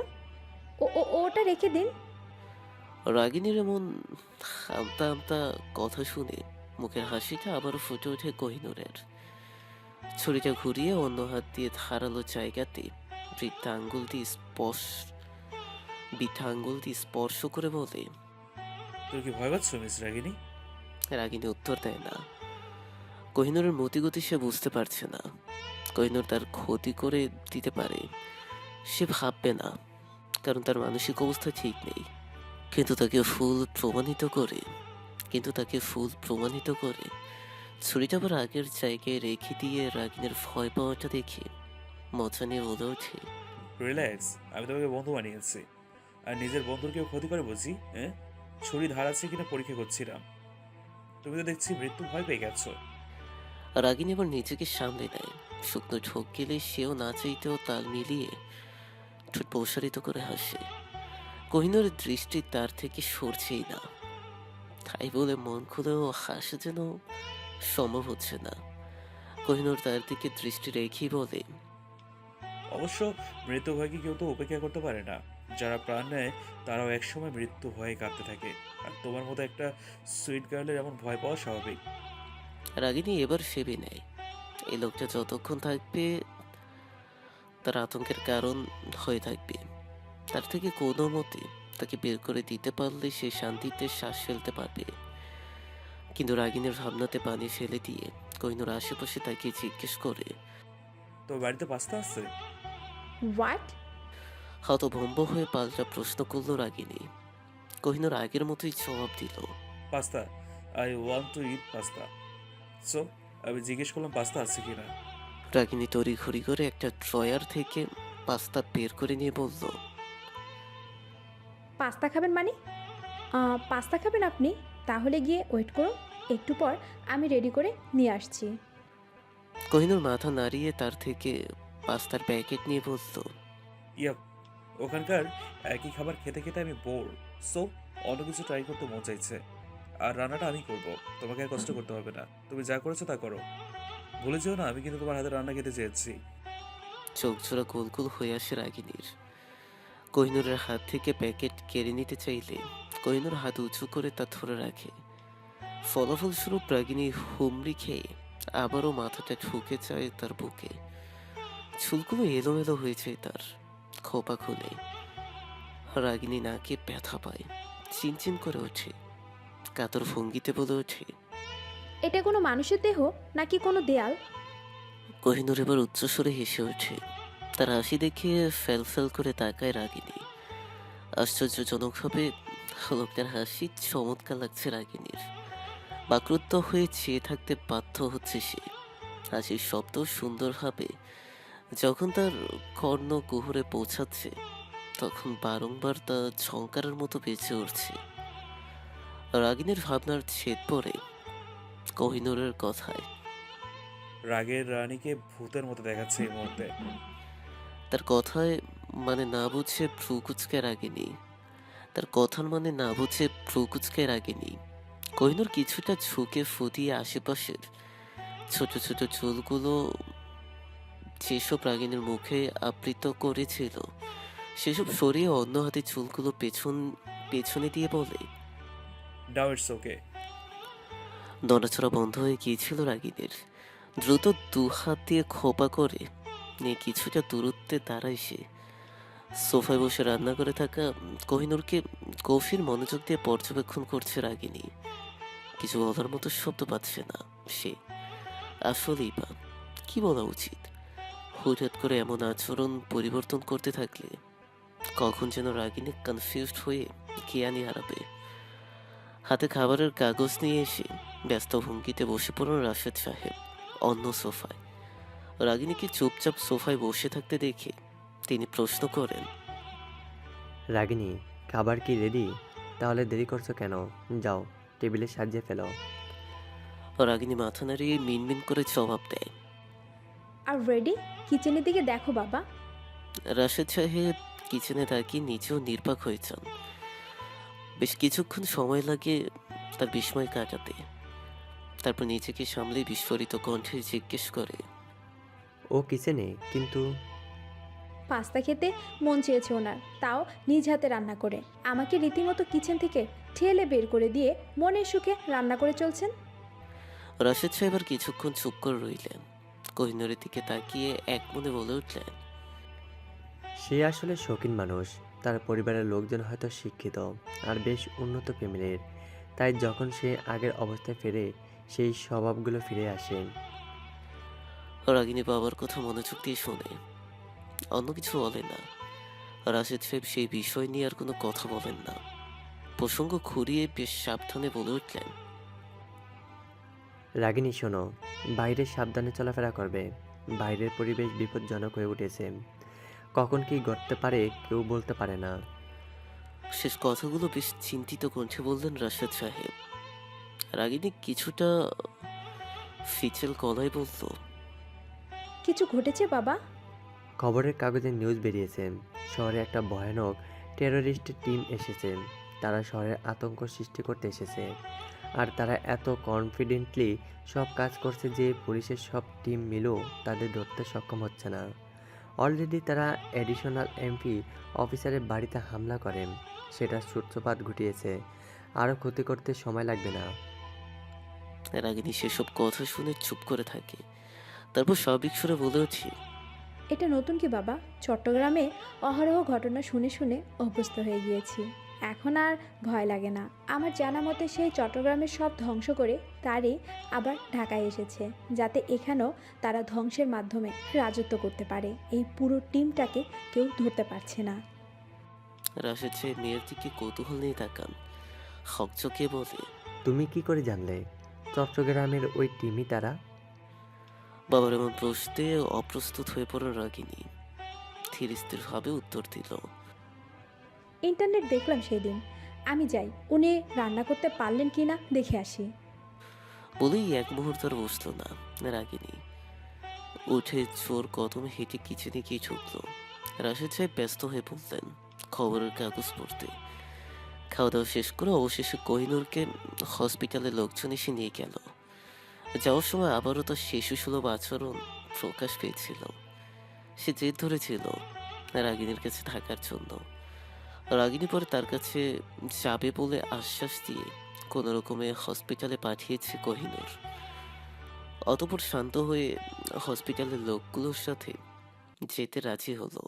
ওটা রেখে দিন। রাগিনীর এমন আমতা আমতা কথা শুনে মুখের হাসিটা আবারও ফুটে ওঠে কোহিনূরের। ছুরিটা ঘুরিয়ে অন্য হাত দিয়ে ধারালো জায়গাতে বৃদ্ধা আঙ্গুল দিয়ে স্পর্শ করে বলে, তুমি কি ভয় পাচ্ছ মিস রাগিনী? রাগিনী উত্তর দেয় না। কোহিনূরের মতিগতি সে বুঝতে পারছে না। কোহিনূর তার ক্ষতি করে দিতে পারে সে ভাববে না, কারণ তার মানসিক অবস্থা ঠিক নেই। কিন্তু তাকে ফুল প্রমাণিত করে ছুরিটা আবার আগের জায়গায় রেখে দিয়ে রাগিনীর ভয় পাওয়াটা দেখে মজা নিয়ে বলে ওঠে, রিল্যাক্স, আমি তোমাকে বন্ধু বানিয়েছি। আর নিজের বন্ধুর কেউ ক্ষতি করে বুঝি? হ্যাঁ, ছুরি ধারাচ্ছে কিনা পরীক্ষা করছিলাম। তুমি তো দেখছি মৃত্যু ভয় পেয়ে গেছো। রাগিনী আবার নিজেকে সামলে নেয়। শুকনো ঢোক গেলে সেও না চাইতেও তাল মিলিয়ে ঠোঁট প্রসারিত করে হাসে। কোহিনূরের দৃষ্টি তার থেকে সরছেই না। তাই বলে মন খুলেও হাসা যেন সম্ভব হচ্ছে না। কোহিনূর তার দিকে দৃষ্টি রেখেই বলে, অবশ্য মৃত্যু ভয়কে কেউ তো উপেক্ষা করতে পারে না। যারা প্রাণ নেয় তারাও একসময় মৃত্যু ভয়ে কাঁপতে থাকে। আর তোমার মতো একটা সুইট গার্লের এমন ভয় পাওয়া স্বাভাবিক। রাগিনী এবার ভেবে নেয় এই লোকটা যতক্ষণ থাকবে তার আতঙ্কের কারণ হয়ে থাকবে। তার থেকে কোনো মতে তাকে বের করে দিতে পারলে সে শান্তিতে শ্বাস ফেলতে পারবে। কিন্তু রাগিনীর ভাবনাতে পানি ফেলে দিয়ে কোহিনূর আশেপাশে তাকে জিজ্ঞেস করে, তো বাড়িতে পাস্তা আছে? হোয়াট? হতভম্ব হয়ে পাল্টা প্রশ্ন করলো রাগিনী। কোহিনূর আগের মতোই জবাব দিল, pasta, I want to it pasta. So আমি জিজ্ঞেস করলাম পাস্তা আছে কিনা। রাগিনী তড়িঘড়ি করে একটা ড্রয়ার থেকে পাস্তা বের করে নিয়ে বলল, পাস্তা খাবেন মানে? পাস্তা খাবেন আপনি? তাহলে গিয়ে ওয়েট করুন, একটু পর আমি রেডি করে নিয়ে আসছি। কোহিনূর মাথা নাড়িয়ে তার থেকে পাস্তার প্যাকেট নিয়ে বলল, ইয়াপ, ওখানকার একই খাবার খেতে খেতে আমি বোর। সো অন্য কিছু ট্রাই করতে মন চাইছে। আর রান্নাটা আমি করব, তোমাকে আর কষ্ট করতে হবে না। তুমি যা করেছো তা করো। ভুলে যেও না আমি কিন্তু তোমার হাতে রান্না খেতে চেয়েছি। চোখ জোড়া গোল গোল হয়ে আসে রাগিনীর। কোহিনূরের হাত থেকে প্যাকেট কেড়ে নিতে চাইলে কোহিনূর হাত উঁচু করে তা ধরে রাখে। ফলাফলস্বরূপ রাগিনী হুমড়ি খেয়ে আবারও মাথাটা ঠুকে যায় তার বুকে। চুলগুলো এলোমেলো হয়েছে তার, খোপা খুলে। রাগিনী নাকে ব্যথা পায়, চিনচিন করে ওঠে, কাতর ভঙ্গিতে বলে ওঠে, এটা কোনো মানুষের দেহ নাকি কোনো দেয়াল? কোহিনূর এবার উচ্চস্বরে হেসে ওঠে। তার হাসি দেখে ফেল ফেল করে তাকায় রাগিনী। আশ্চর্যজনকভাবে লোকটার হাসি চমৎকার লাগছে রাগিনীর। বাক্রুদ্ধ হয়ে চেয়ে থাকতে বাধ্য হচ্ছে সে। হাসির শব্দ সুন্দরভাবে যখন তার কর্ণ কুহরে পৌঁছাচ্ছে তখন বারংবার তা ঝংকারের মতো বেঁচে উঠছে। রাগিনীর ভাবনার ছেদ পড়ে কোহিনূরের কথায়। রাগের রানীকে ভূতের মতো দেখাচ্ছে এই মুহূর্তে। তার কথায় মানে না বুঝে ভ্রু কুচকে রাগিনী। তার কথার মানে না বুঝে ভ্রু কুচকে রাগিনী। কোহিনূর কিছুটা ঝুঁকে ফুটিয়ে আশেপাশের ছোট ছোট চুলগুলো যেসব রাগিনীর মুখে আবৃত করেছিল সেসব সরিয়ে অন্য হাতে চুলগুলো পেছনে দিয়ে বলে, নাও ইটস ওকে। নড়াচড়া বন্ধ হয়ে গিয়েছিল রাগিনীর। দ্রুত দু হাত দিয়ে খোপা করে নিয়ে কিছুটা দূরত্বে দাঁড়ায় সে। সোফায় বসে রান্না করে থাকা কোহিনূরকে গভীর মনোযোগ দিয়ে পর্যবেক্ষণ করছে রাগিনী। কিছু বলার মতো শব্দ পাচ্ছে না সে। আসলেই বা কি বলা উচিত? হুটহাট করে এমন আচরণ পরিবর্তন করতে থাকলে কখন যেন রাগিনী কনফিউজড হয়ে জ্ঞানই হারাবে। হাতে খাবারের কাগজ নিয়ে এসে ব্যস্ত ভঙ্গিতে বসে পড়েন রাশেদ সাহেব অন্য সোফায়। রাগিনীকে চুপচাপ সোফায় বসে থাকতে দেখে তিনি প্রশ্ন করেন, রাগিনী, খাবার কি রেডি? তাহলে দেরি করছো কেন? যাও, টেবিলে সাজিয়ে ফেলো। রাগিনী মাথা নাড়িয়ে মিনমিন করে জবাব দেয়, আর রেডি? কিচেনের দিকে দেখো বাবা। রাশেদ সাহেব কিচেনে তাকিয়ে নিজেও নির্বাক হয়ে যান। বেশ কিছুক্ষণ সময় লাগে তার বিস্ময় কাটাতে। তারপর নিজেকে সামলে বিস্ফোরিত কণ্ঠে জিজ্ঞেস করে, ও কিচেনে? কিন্তু পাস্তা খেতে মন চেয়েছে ওনার, তাও নিজ হাতে রান্না করে। আমাকে রীতিমতো কিচেন থেকে ঠেলে বের করে দিয়ে মনের সুখে রান্না করে চলছেন। রাশেদ সাহেব আর কিছুক্ষণ চুপ করে রইলেন। কোহিনূরের দিকে তাকিয়ে এক মনে বলে উঠলেন, সে আসলে শৌখিন মানুষ। তার পরিবারের লোকজন হয়তো শিক্ষিত আর বেশ উন্নত ফ্যামিলির, তাই যখন সে আগের অবস্থায় ফেরে সেই স্বভাবগুলো ফিরে আসে। রাগিনী বাবার কথা মনোযোগ দিয়ে শোনে, অন্য কিছু বলে না। রাশেদ সাহেব সেই বিষয় নিয়ে আর কোনো কথা বলেন না। প্রসঙ্গ ঘুরিয়ে বেশ সাবধানে বলে উঠলেন, রাগিনী শোনো, বাইরে সাবধানে চলাফেরা করবে। বাইরের পরিবেশ বিপজ্জনক হয়ে উঠেছে, কখন কি ঘটতে পারে কেউ বলতে পারে না। শেষ কথাগুলো বেশ চিন্তিত কণ্ঠে বললেন রাশেদ সাহেব। রাগিনী কিছুটা ফিচেল গলায় বলল, কিছু ঘটেছে বাবা? খবরের কাগজে নিউজ বেরিয়েছে, শহরে একটা ভয়ানক টেররিস্ট টিম এসেছে। তারা শহরের আতঙ্ক সৃষ্টি করতে এসেছে, আর তারা এত কনফিডেন্টলি সব কাজ করছে যে পুলিশের সব টিম মিলেও তাদের ধরতে সক্ষম হচ্ছে না। অলরেডি তারা অ্যাডিশনাল এমপি অফিসারের বাড়িতে হামলা করেন, সেটা সূত্রপাত ঘটিয়েছে। আরও ক্ষতি করতে সময় লাগবে না। রাগিনী সেসব কথা শুনে চুপ করে থাকে। তারপর স্বাভাবিক সুরে বলে ওঠে, এটা নতুন কি বাবা? চট্টগ্রামে অহরহ ঘটনা শুনে শুনে অভ্যস্ত হয়ে গিয়েছি। এখন আর ভয় লাগে না। আমার জানা মতে সেই চট্টগ্রামের সব ধ্বংস করে তারই আবার ঢাকায় এসেছে, যাতে এখানেও তারা ধ্বংসের মাধ্যমে রাজত্ব করতে পারে। এই পুরো টিমটাকে কেউ ধরতে পারছে না। রাশেদ সাহেব মেয়ের দিকে কৌতূহল নিয়ে তাকান। হকচকে বলে, তুমি কি করে জানলে চট্টগ্রামের ওই টিমই তারা? বাবার এমন প্রশ্নে অপ্রস্তুত হয়ে পড়ল রাগিনী। ধীর স্থিরভাবে উত্তর দিল, ইন্টারনেট দেখলাম সেদিন। আমি যাই, উনি রান্না করতে পারলেন কি না দেখে আসি। বলেই এক মুহূর্ত আর বসল না রাগিনী। উঠে জোর কদমে হেঁটে কিচেনে গিয়ে ঢুকলো। রাশেদ সাহেব ব্যস্ত হয়ে পড়লেন খবরের কাগজ পড়তে। খাওয়া দাওয়া শেষ করে অবশেষে কোহিনূরকে হসপিটালে লোকজন এসে নিয়ে গেল। যাওয়ার সময় আবারও তার শিশুসুলভ আচরণ প্রকাশ পেয়েছিল। সে জেদ ধরেছিল রাগিনীর কাছে থাকার জন্য। রাগিনী পরে তার কাছে যাবে বলে আশ্বাস দিয়ে কোনো রকমে হসপিটালে পাঠিয়েছে কোহিনূর। অতঃপর শান্ত হয়ে হসপিটালের লোকগুলোর সাথে যেতে রাজি হলো।